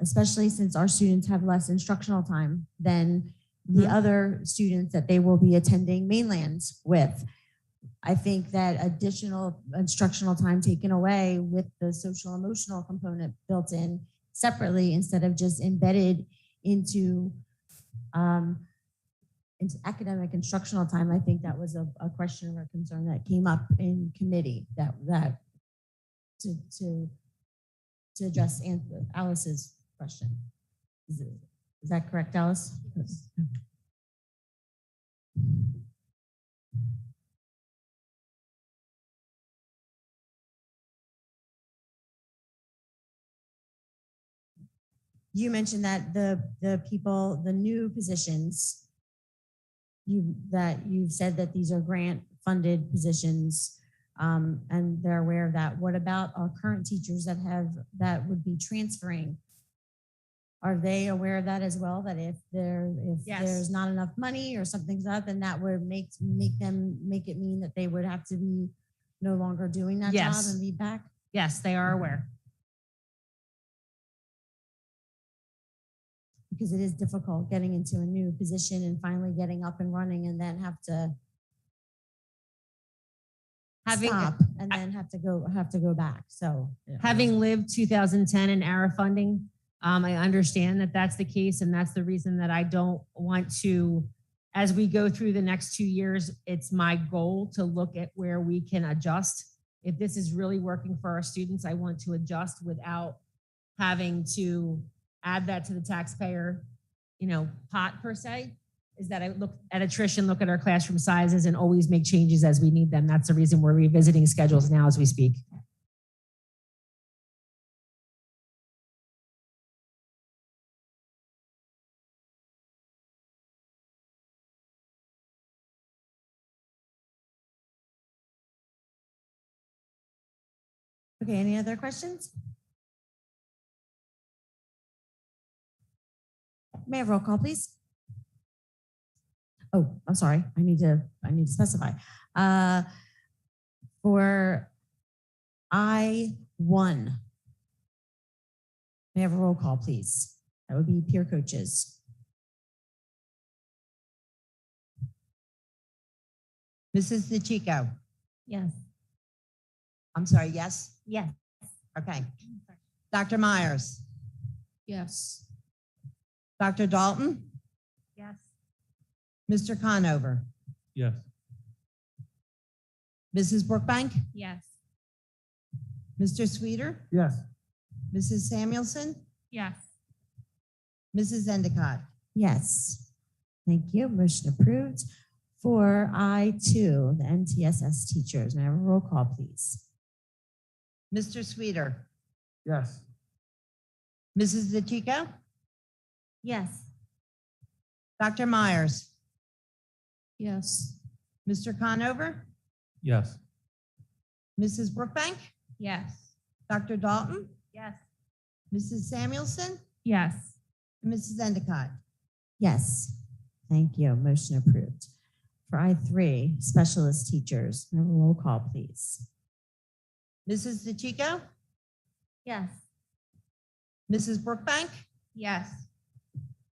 [SPEAKER 1] especially since our students have less instructional time than the other students that they will be attending mainlands with. I think that additional instructional time taken away with the social emotional component built in separately instead of just embedded into academic instructional time. I think that was a question or concern that came up in committee that to address Alice's question. Is that correct, Alice? Yes. You mentioned that the new positions, you've said that these are grant funded positions, and they're aware of that. What about our current teachers that would be transferring? Are they aware of that as well? That if there's not enough money or something's up, then that would make it mean that they would have to be no longer doing that job and be back?
[SPEAKER 7] Yes, they are aware.
[SPEAKER 1] Because it is difficult getting into a new position and finally getting up and running and then have to stop and then have to go back. So
[SPEAKER 7] having lived 2010 in ARA funding, I understand that that's the case, and that's the reason that I don't want to, as we go through the next 2 years, it's my goal to look at where we can adjust. If this is really working for our students, I want to adjust without having to add that to the taxpayer, pot per se, is that I look at attrition, look at our classroom sizes, and always make changes as we need them. That's the reason we're revisiting schedules now as we speak.
[SPEAKER 1] Okay, any other questions? May I have roll call, please? Oh, I'm sorry. I need to specify. For I1, may I have a roll call, please? That would be peer coaches.
[SPEAKER 2] Mrs. DeChico?
[SPEAKER 1] Yes.
[SPEAKER 2] I'm sorry, yes?
[SPEAKER 1] Yes.
[SPEAKER 2] Okay. Dr. Myers?
[SPEAKER 6] Yes.
[SPEAKER 2] Dr. Dalton?
[SPEAKER 4] Yes.
[SPEAKER 2] Mr. Conover?
[SPEAKER 8] Yes.
[SPEAKER 2] Mrs. Brookbank?
[SPEAKER 11] Yes.
[SPEAKER 2] Mr. Sweeter?
[SPEAKER 3] Yes.
[SPEAKER 2] Mrs. Samuelson?
[SPEAKER 4] Yes.
[SPEAKER 2] Mrs. Endicott?
[SPEAKER 1] Yes. Thank you. Motion approved. For I2, the MTSS teachers, may I have a roll call, please?
[SPEAKER 2] Mr. Sweeter?
[SPEAKER 3] Yes.
[SPEAKER 2] Mrs. DeChico?
[SPEAKER 1] Yes.
[SPEAKER 2] Dr. Myers?
[SPEAKER 6] Yes.
[SPEAKER 2] Mr. Conover?
[SPEAKER 8] Yes.
[SPEAKER 2] Mrs. Brookbank?
[SPEAKER 11] Yes.
[SPEAKER 2] Dr. Dalton?
[SPEAKER 4] Yes.
[SPEAKER 2] Mrs. Samuelson?
[SPEAKER 4] Yes.
[SPEAKER 2] And Mrs. Endicott?
[SPEAKER 1] Yes. Thank you. Motion approved. For I3, specialist teachers, may I have a roll call, please?
[SPEAKER 2] Mrs. DeChico?
[SPEAKER 1] Yes.
[SPEAKER 2] Mrs. Brookbank?
[SPEAKER 11] Yes.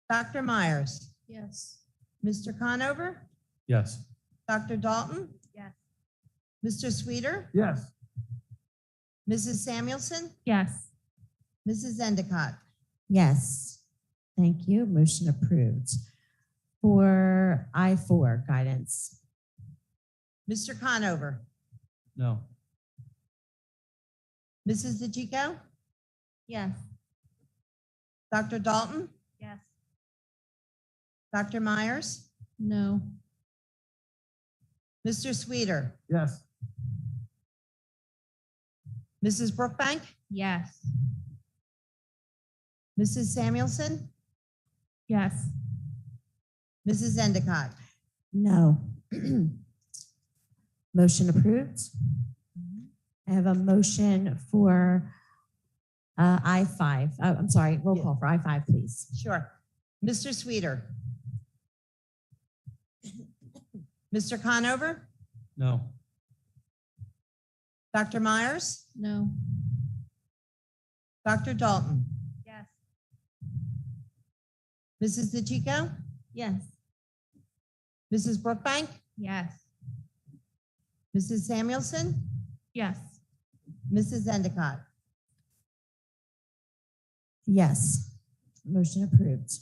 [SPEAKER 2] Dr. Myers?
[SPEAKER 6] Yes.
[SPEAKER 2] Mr. Conover?
[SPEAKER 8] Yes.
[SPEAKER 2] Dr. Dalton?
[SPEAKER 4] Yes.
[SPEAKER 2] Mr. Sweeter?
[SPEAKER 3] Yes.
[SPEAKER 2] Mrs. Samuelson?
[SPEAKER 4] Yes.
[SPEAKER 2] Mrs. Endicott?
[SPEAKER 1] Yes. Thank you. Motion approved. For I4, guidance.
[SPEAKER 2] Mr. Conover?
[SPEAKER 8] No.
[SPEAKER 2] Mrs. DeChico?
[SPEAKER 1] Yes.
[SPEAKER 2] Dr. Dalton?
[SPEAKER 4] Yes.
[SPEAKER 2] Dr. Myers?
[SPEAKER 6] No.
[SPEAKER 2] Mr. Sweeter?
[SPEAKER 3] Yes.
[SPEAKER 2] Mrs. Brookbank?
[SPEAKER 11] Yes.
[SPEAKER 2] Mrs. Samuelson?
[SPEAKER 4] Yes.
[SPEAKER 2] Mrs. Endicott?
[SPEAKER 1] No. Motion approved. I have a motion for I-5. I'm sorry, roll
[SPEAKER 2] Yeah.
[SPEAKER 1] call for I-5, please.
[SPEAKER 2] Sure. Mr. Sweeter? Mr. Conover?
[SPEAKER 8] No.
[SPEAKER 2] Dr. Myers?
[SPEAKER 6] No.
[SPEAKER 2] Dr. Dalton?
[SPEAKER 5] Yes.
[SPEAKER 2] Mrs. DeChico?
[SPEAKER 5] Yes.
[SPEAKER 2] Mrs. Brookbank?
[SPEAKER 11] Yes.
[SPEAKER 2] Mrs. Samuelson?
[SPEAKER 4] Yes.
[SPEAKER 2] Mrs. Endicott?
[SPEAKER 1] Yes, motion approved.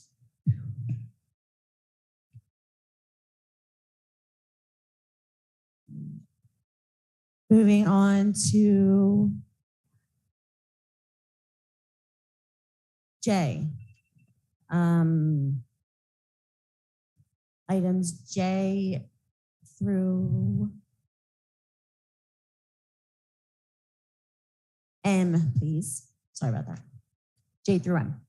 [SPEAKER 1] Moving on to J. Items J through M, please. Sorry about that. J through M.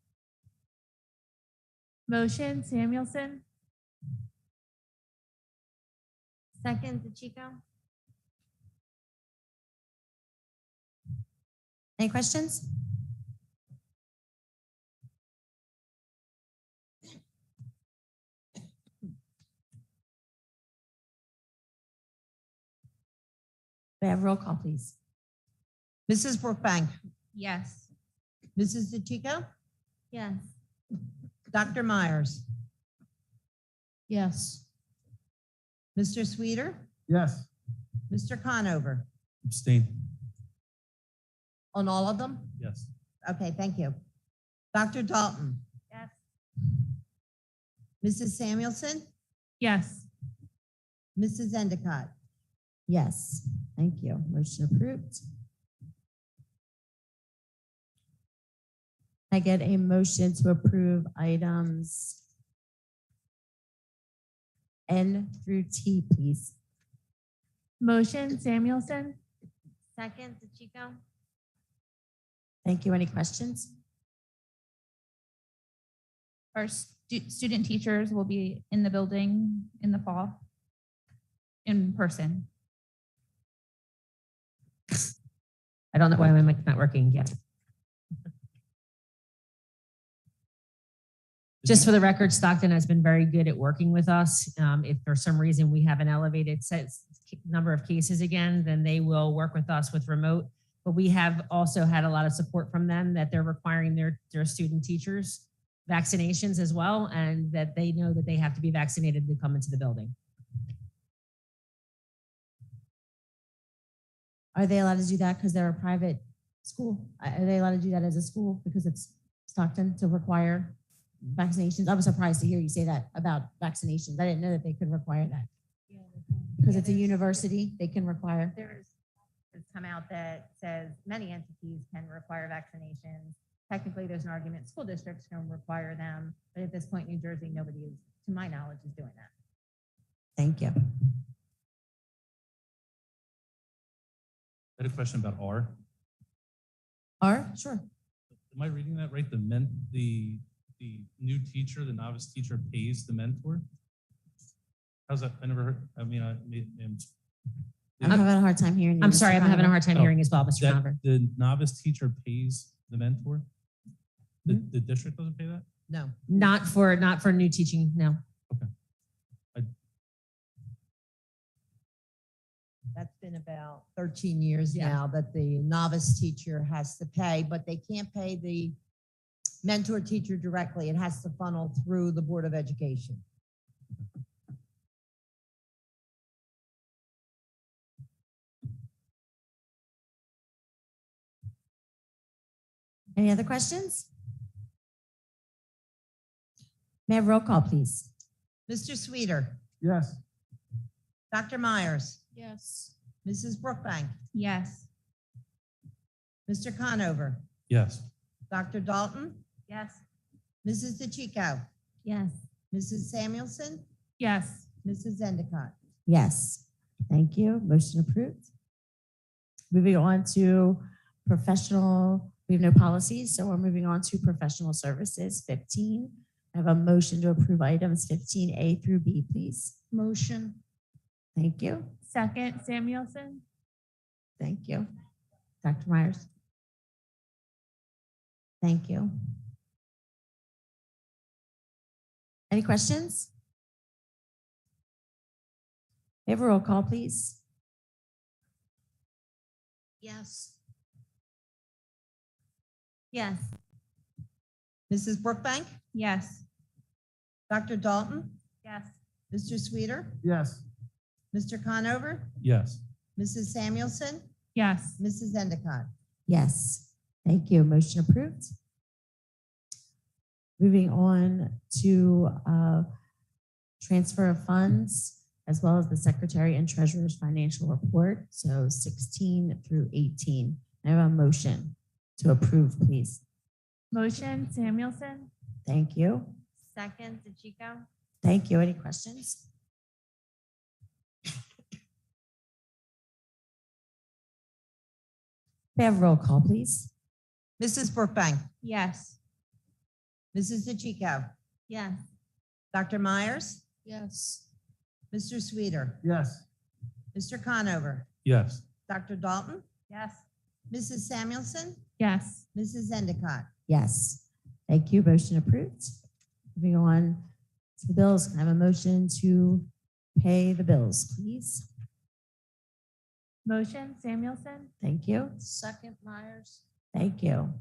[SPEAKER 4] Motion Samuelson.
[SPEAKER 10] Second, DeChico?
[SPEAKER 1] Any questions? We have roll call, please.
[SPEAKER 2] Mrs. Brookbank?
[SPEAKER 11] Yes.
[SPEAKER 2] Mrs. DeChico?
[SPEAKER 10] Yes.
[SPEAKER 2] Dr. Myers?
[SPEAKER 6] Yes.
[SPEAKER 2] Mr. Sweeter?
[SPEAKER 3] Yes.
[SPEAKER 2] Mr. Conover?
[SPEAKER 8] Abstain.
[SPEAKER 2] On all of them?
[SPEAKER 8] Yes.
[SPEAKER 2] Okay, thank you. Dr. Dalton?
[SPEAKER 5] Yes.
[SPEAKER 2] Mrs. Samuelson?
[SPEAKER 4] Yes.
[SPEAKER 2] Mrs. Endicott?
[SPEAKER 1] Yes, thank you. Motion approved. I get a motion to approve items N through T, please.
[SPEAKER 4] Motion Samuelson.
[SPEAKER 10] Second, DeChico?
[SPEAKER 1] Thank you. Any questions?
[SPEAKER 11] Our student teachers will be in the building in the fall in person.
[SPEAKER 7] I don't know why my mic's not working yet. Just for the record, Stockton has been very good at working with us. If for some reason we have an elevated number of cases again, then they will work with us with remote. But we have also had a lot of support from them that they're requiring their student teachers vaccinations as well, and that they know that they have to be vaccinated to come into the building.
[SPEAKER 1] Are they allowed to do that because they're a private school? Are they allowed to do that as a school because it's Stockton to require vaccinations? I was surprised to hear you say that about vaccinations. I didn't know that they could require that. Because it's a university, they can require.
[SPEAKER 5] There's has come out that says many entities can require vaccinations. Technically, there's an argument school districts can require them, but at this point, New Jersey, nobody is, to my knowledge, is doing that.
[SPEAKER 1] Thank you.
[SPEAKER 8] I had a question about R.
[SPEAKER 1] R, sure.
[SPEAKER 8] Am I reading that right? The new teacher, the novice teacher pays the mentor? How's that? I never heard. I mean,
[SPEAKER 1] I'm having a hard time hearing you.
[SPEAKER 7] I'm
[SPEAKER 1] Mr.
[SPEAKER 7] sorry, I'm having a
[SPEAKER 1] Conover.
[SPEAKER 7] hard time
[SPEAKER 8] Oh,
[SPEAKER 7] hearing as well, Mr. Conover.
[SPEAKER 8] the novice teacher pays the mentor? The district doesn't pay that?
[SPEAKER 2] No.
[SPEAKER 7] Not for new teaching, no.
[SPEAKER 2] That's been about 13 years
[SPEAKER 7] Yeah.
[SPEAKER 2] now that the novice teacher has to pay, but they can't pay the mentor teacher directly. It has to funnel through the Board of Education.
[SPEAKER 1] Any other questions? May I have roll call, please?
[SPEAKER 2] Mr. Sweeter?
[SPEAKER 3] Yes.
[SPEAKER 2] Dr. Myers?
[SPEAKER 6] Yes.
[SPEAKER 2] Mrs. Brookbank?
[SPEAKER 11] Yes.
[SPEAKER 2] Mr. Conover?
[SPEAKER 8] Yes.
[SPEAKER 2] Dr. Dalton?
[SPEAKER 5] Yes.
[SPEAKER 2] Mrs. DeChico?
[SPEAKER 10] Yes.
[SPEAKER 2] Mrs. Samuelson?
[SPEAKER 4] Yes.
[SPEAKER 2] Mrs. Endicott?
[SPEAKER 1] Yes, thank you. Motion approved. Moving on to professional, we have no policies, so we're moving on to professional services, 15. I have a motion to approve items 15A through B, please.
[SPEAKER 6] Motion.
[SPEAKER 2] Thank you.
[SPEAKER 4] Second, Samuelson.
[SPEAKER 2] Thank you. Dr. Myers. Thank you. Any questions? May I have a roll call, please?
[SPEAKER 6] Yes.
[SPEAKER 10] Yes.
[SPEAKER 2] Mrs. Brookbank,
[SPEAKER 4] Yes.
[SPEAKER 2] Dr. Dalton,
[SPEAKER 4] Yes.
[SPEAKER 2] Mr. Sweeter,
[SPEAKER 3] Yes.
[SPEAKER 2] Mr. Conover,
[SPEAKER 8] Yes.
[SPEAKER 2] Mrs. Samuelson,
[SPEAKER 4] Yes.
[SPEAKER 2] Mrs. Endicott. Yes, thank you. Motion approved. Moving on to transfer of funds, as well as the Secretary and Treasurer's financial report, so 16 through 18. I have a motion to approve, please.
[SPEAKER 4] Motion, Samuelson.
[SPEAKER 2] Thank you.
[SPEAKER 10] Second, DeChico.
[SPEAKER 2] Thank you. Any questions? May I have a roll call, please? Mrs. Brookbank,
[SPEAKER 4] Yes.
[SPEAKER 2] Mrs. DeChico,
[SPEAKER 10] Yes.
[SPEAKER 2] Dr. Myers,
[SPEAKER 6] Yes.
[SPEAKER 2] Mr. Sweeter,
[SPEAKER 3] Yes.
[SPEAKER 2] Mr. Conover,
[SPEAKER 8] Yes.
[SPEAKER 2] Dr. Dalton,
[SPEAKER 4] Yes.
[SPEAKER 2] Mrs. Samuelson,
[SPEAKER 4] Yes.
[SPEAKER 2] Mrs. Endicott. Yes. Thank you. Motion approved. Moving on to the bills. Can I have a motion to pay the bills, please?
[SPEAKER 4] Motion, Samuelson.
[SPEAKER 2] Thank you.
[SPEAKER 6] Second, Myers.
[SPEAKER 2] Thank you.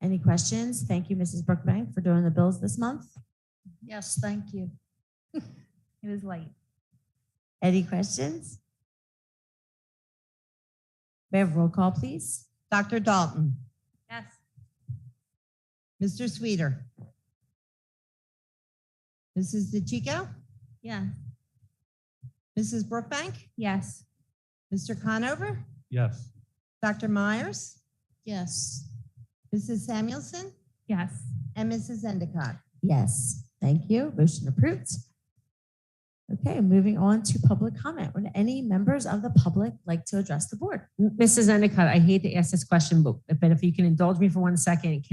[SPEAKER 2] Any questions? Thank you, Mrs. Brookbank, for doing the bills this month.
[SPEAKER 6] Yes, thank you.
[SPEAKER 4] It was late.
[SPEAKER 2] Any questions? May I have a roll call, please? Dr. Dalton,
[SPEAKER 4] Yes.
[SPEAKER 2] Mr. Sweeter, Mrs. DeChico,
[SPEAKER 10] Yes.
[SPEAKER 2] Mrs. Brookbank,
[SPEAKER 4] Yes.
[SPEAKER 2] Mr. Conover,
[SPEAKER 8] Yes.
[SPEAKER 2] Dr. Myers,
[SPEAKER 6] Yes.
[SPEAKER 2] Mrs. Samuelson,
[SPEAKER 4] Yes.
[SPEAKER 2] and Mrs. Endicott. Yes, thank you. Motion approved. Okay, moving on to public comment. Would any members of the public like to address the board?
[SPEAKER 7] Mrs. Endicott, I hate to ask this question, but if you can indulge me for 1 second,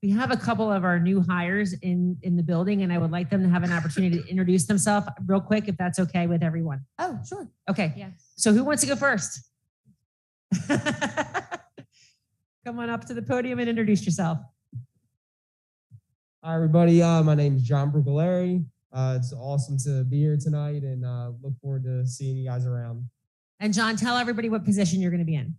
[SPEAKER 7] we have a couple of our new hires in the building, and I would like them to have an opportunity to introduce themselves real quick, if that's okay with everyone.
[SPEAKER 2] Oh, sure.
[SPEAKER 7] Okay,
[SPEAKER 4] Yes.
[SPEAKER 7] so who wants to go first? Come on up to the podium and introduce yourself.
[SPEAKER 12] Hi, everybody. My name is John Brugaleri. It's awesome to be here tonight and look forward to seeing you guys around.
[SPEAKER 7] And John, tell everybody what position you're going to be in.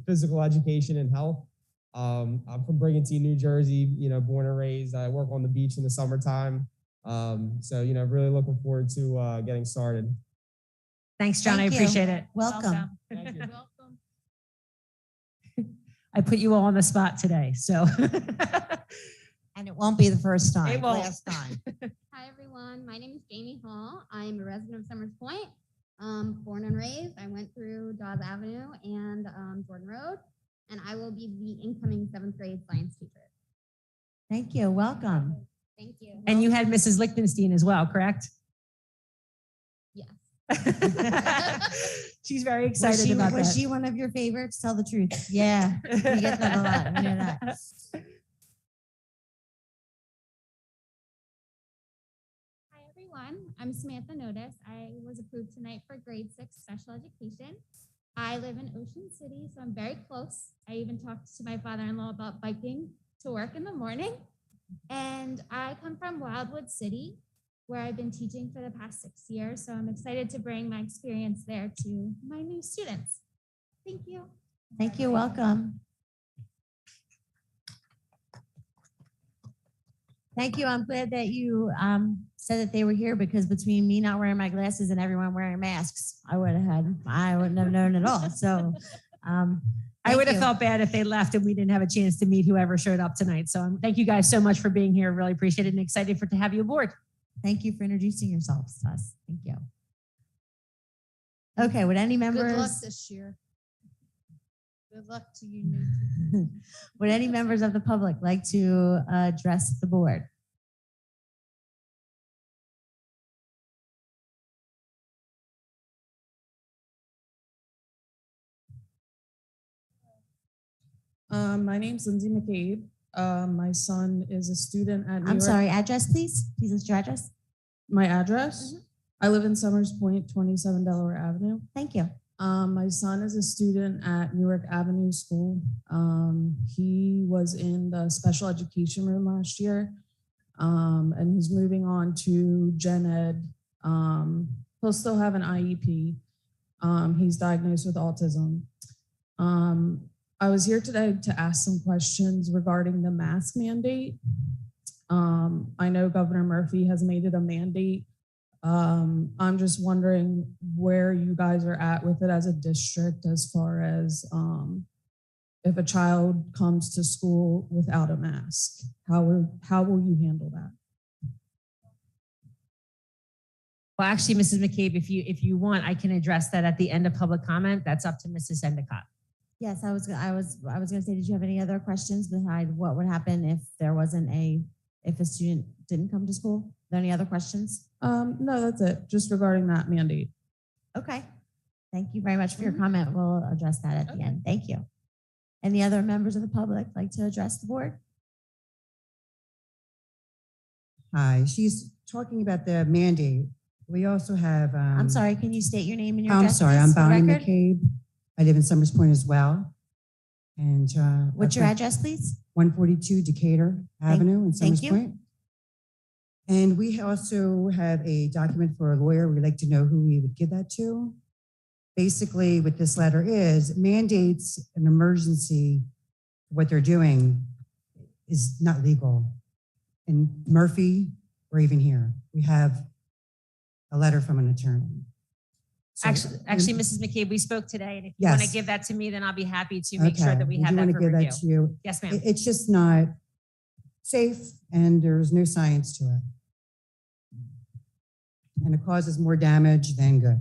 [SPEAKER 12] Physical education and health. I'm from Brigantine, New Jersey, born and raised. I work on the beach in the summertime. So, really looking forward to getting started.
[SPEAKER 7] Thanks, John.
[SPEAKER 2] Thank
[SPEAKER 7] I
[SPEAKER 2] you.
[SPEAKER 7] appreciate it.
[SPEAKER 2] Welcome.
[SPEAKER 12] Thank you.
[SPEAKER 6] Welcome.
[SPEAKER 7] I put you all on the spot today, so.
[SPEAKER 2] And it won't be the first time,
[SPEAKER 7] It won't.
[SPEAKER 2] last time.
[SPEAKER 13] Hi, everyone. My name is Jamie Hall. I'm a resident of Summers Point, born and raised. I went through Dawes Avenue and Jordan Road, and I will be the incoming 7th grade science teacher.
[SPEAKER 2] Thank you. Welcome.
[SPEAKER 13] Thank you.
[SPEAKER 7] And you had Mrs. Lichtenstein as well, correct?
[SPEAKER 13] Yes.
[SPEAKER 7] She's very excited about that.
[SPEAKER 10] Was she one of your favorites? Tell the truth. Yeah, you get that a lot. We know that.
[SPEAKER 13] Hi, everyone. I'm Samantha Notice. I was approved tonight for grade 6 special education. I live in Ocean City, so I'm very close. I even talked to my father-in-law about biking to work in the morning. And I come from Wildwood City, where I've been teaching for the past 6 years. So I'm excited to bring my experience there to my new students. Thank you.
[SPEAKER 2] Thank you. Welcome. Thank you. I'm glad that you said that they were here, because between me not wearing my glasses and everyone wearing masks, I wouldn't have known at all. So
[SPEAKER 7] I would have
[SPEAKER 2] you.
[SPEAKER 7] felt bad if they left and we didn't have a chance to meet whoever showed up tonight. So thank you guys so much for being here. Really appreciate it and excited to have you aboard.
[SPEAKER 2] Thank you for introducing yourselves to us. Thank you. Okay, would any members?
[SPEAKER 6] Good luck this year. Good luck to you, new teachers.
[SPEAKER 2] Would any members of the public like to address the board?
[SPEAKER 14] My name's Lindsay McCabe. My son is a student at New
[SPEAKER 2] I'm
[SPEAKER 14] York.
[SPEAKER 2] sorry, address, please. Please list your address.
[SPEAKER 14] My address? I live in Summers Point, 27 Delaware Avenue.
[SPEAKER 1] Thank you.
[SPEAKER 14] My son is a student at Newark Avenue School. He was in the special education room last year, and he's moving on to gen ed. He'll still have an IEP. He's diagnosed with autism. I was here today to ask some questions regarding the mask mandate. I know Governor Murphy has made it a mandate. I'm just wondering where you guys are at with it as a district as far as if a child comes to school without a mask, how will you handle that?
[SPEAKER 7] Well, actually, Mrs. McCabe, if you want, I can address that at the end of public comment. That's up to Mrs. Endicott.
[SPEAKER 1] Yes, I was going to say, did you have any other questions behind what would happen if if a student didn't come to school? Are there any other questions?
[SPEAKER 14] No, that's it. Just regarding that mandate.
[SPEAKER 1] Okay. Thank you very much for your comment. We'll address that at the end. Thank you. Any other members of the public like to address the board?
[SPEAKER 15] Hi, she's talking about the mandate. We also have.
[SPEAKER 1] I'm sorry, can you state your name and your
[SPEAKER 15] I'm
[SPEAKER 1] address?
[SPEAKER 15] sorry,
[SPEAKER 1] please,
[SPEAKER 15] I'm
[SPEAKER 1] for the
[SPEAKER 15] Bonnie
[SPEAKER 1] record?
[SPEAKER 15] McCabe. I live in Summers Point as well. And
[SPEAKER 1] What's your address, please?
[SPEAKER 15] 142 Decatur Avenue in Summers
[SPEAKER 1] you.
[SPEAKER 15] Point. And we also have a document for a lawyer. We'd like to know who we would give that to. Basically, what this letter is, mandates an emergency. What they're doing is not legal. In Murphy, or even here, we have a letter from an attorney. So-
[SPEAKER 7] Actually, Mrs. McCabe, we spoke today, and if you want to
[SPEAKER 15] Yes.
[SPEAKER 7] give that to me, then I'll be happy to make sure
[SPEAKER 15] Okay,
[SPEAKER 7] that we
[SPEAKER 15] would
[SPEAKER 7] have
[SPEAKER 15] you
[SPEAKER 7] that
[SPEAKER 15] wanna
[SPEAKER 7] for
[SPEAKER 15] give
[SPEAKER 7] review.
[SPEAKER 15] that to you?
[SPEAKER 7] Yes, ma'am.
[SPEAKER 15] It's just not safe, and there's no science to it. And it causes more damage than good.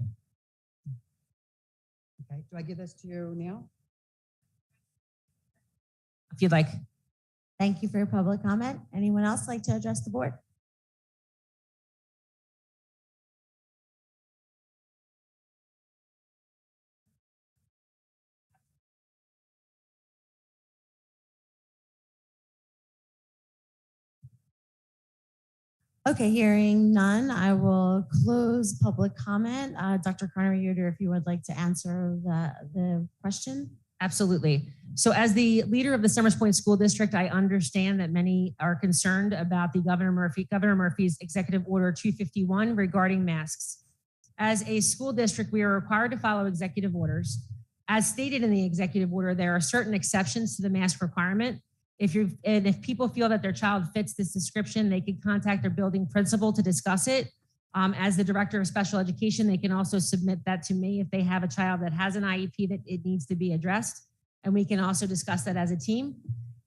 [SPEAKER 15] Okay, do I give this to you now?
[SPEAKER 7] If you'd like.
[SPEAKER 1] Thank you for your public comment. Anyone else like to address the board? Okay, hearing none, I will close public comment. Dr. Carter-Yoder, if you would like to answer the question.
[SPEAKER 7] Absolutely. So as the leader of the Summers Point School District, I understand that many are concerned about the Governor Murphy's Executive Order 251 regarding masks. As a school district, we are required to follow executive orders. As stated in the executive order, there are certain exceptions to the mask requirement. If people feel that their child fits this description, they can contact their building principal to discuss it. As the director of special education, they can also submit that to me if they have a child that has an IEP that it needs to be addressed. And we can also discuss that as a team.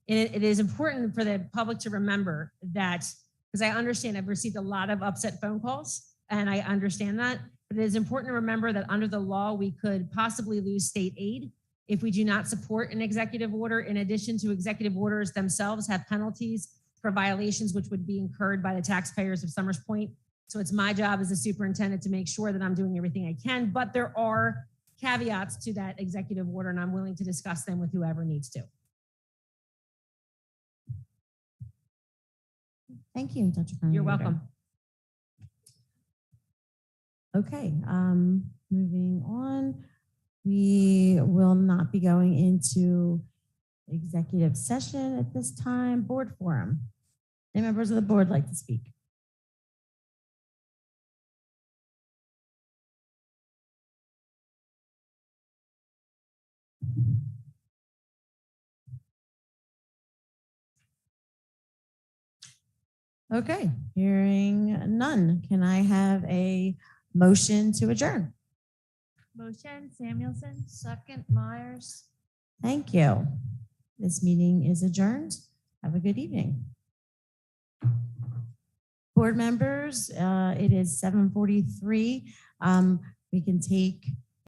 [SPEAKER 7] And it is important for the public to remember that, because I understand I've received a lot of upset phone calls, and I understand that, but it is important to remember that under the law, we could possibly lose state aid if we do not support an executive order. In addition to executive orders themselves have penalties for violations which would be incurred by the taxpayers of Summers Point. So it's my job as a superintendent to make sure that I'm doing everything I can, but there are caveats to that executive order, and I'm willing to discuss them with whoever needs to.
[SPEAKER 1] Thank you, Dr. Carter-Yoder.
[SPEAKER 7] You're welcome.
[SPEAKER 1] Okay, moving on. We will not be going into executive session at this time. Board forum. Any members of the board like to speak? Okay, hearing none. Can I have a motion to adjourn?
[SPEAKER 4] Motion, Samuelson.
[SPEAKER 6] Second, Myers.
[SPEAKER 1] Thank you. This meeting is adjourned. Have a good evening. Board members, it is 7:43. We can take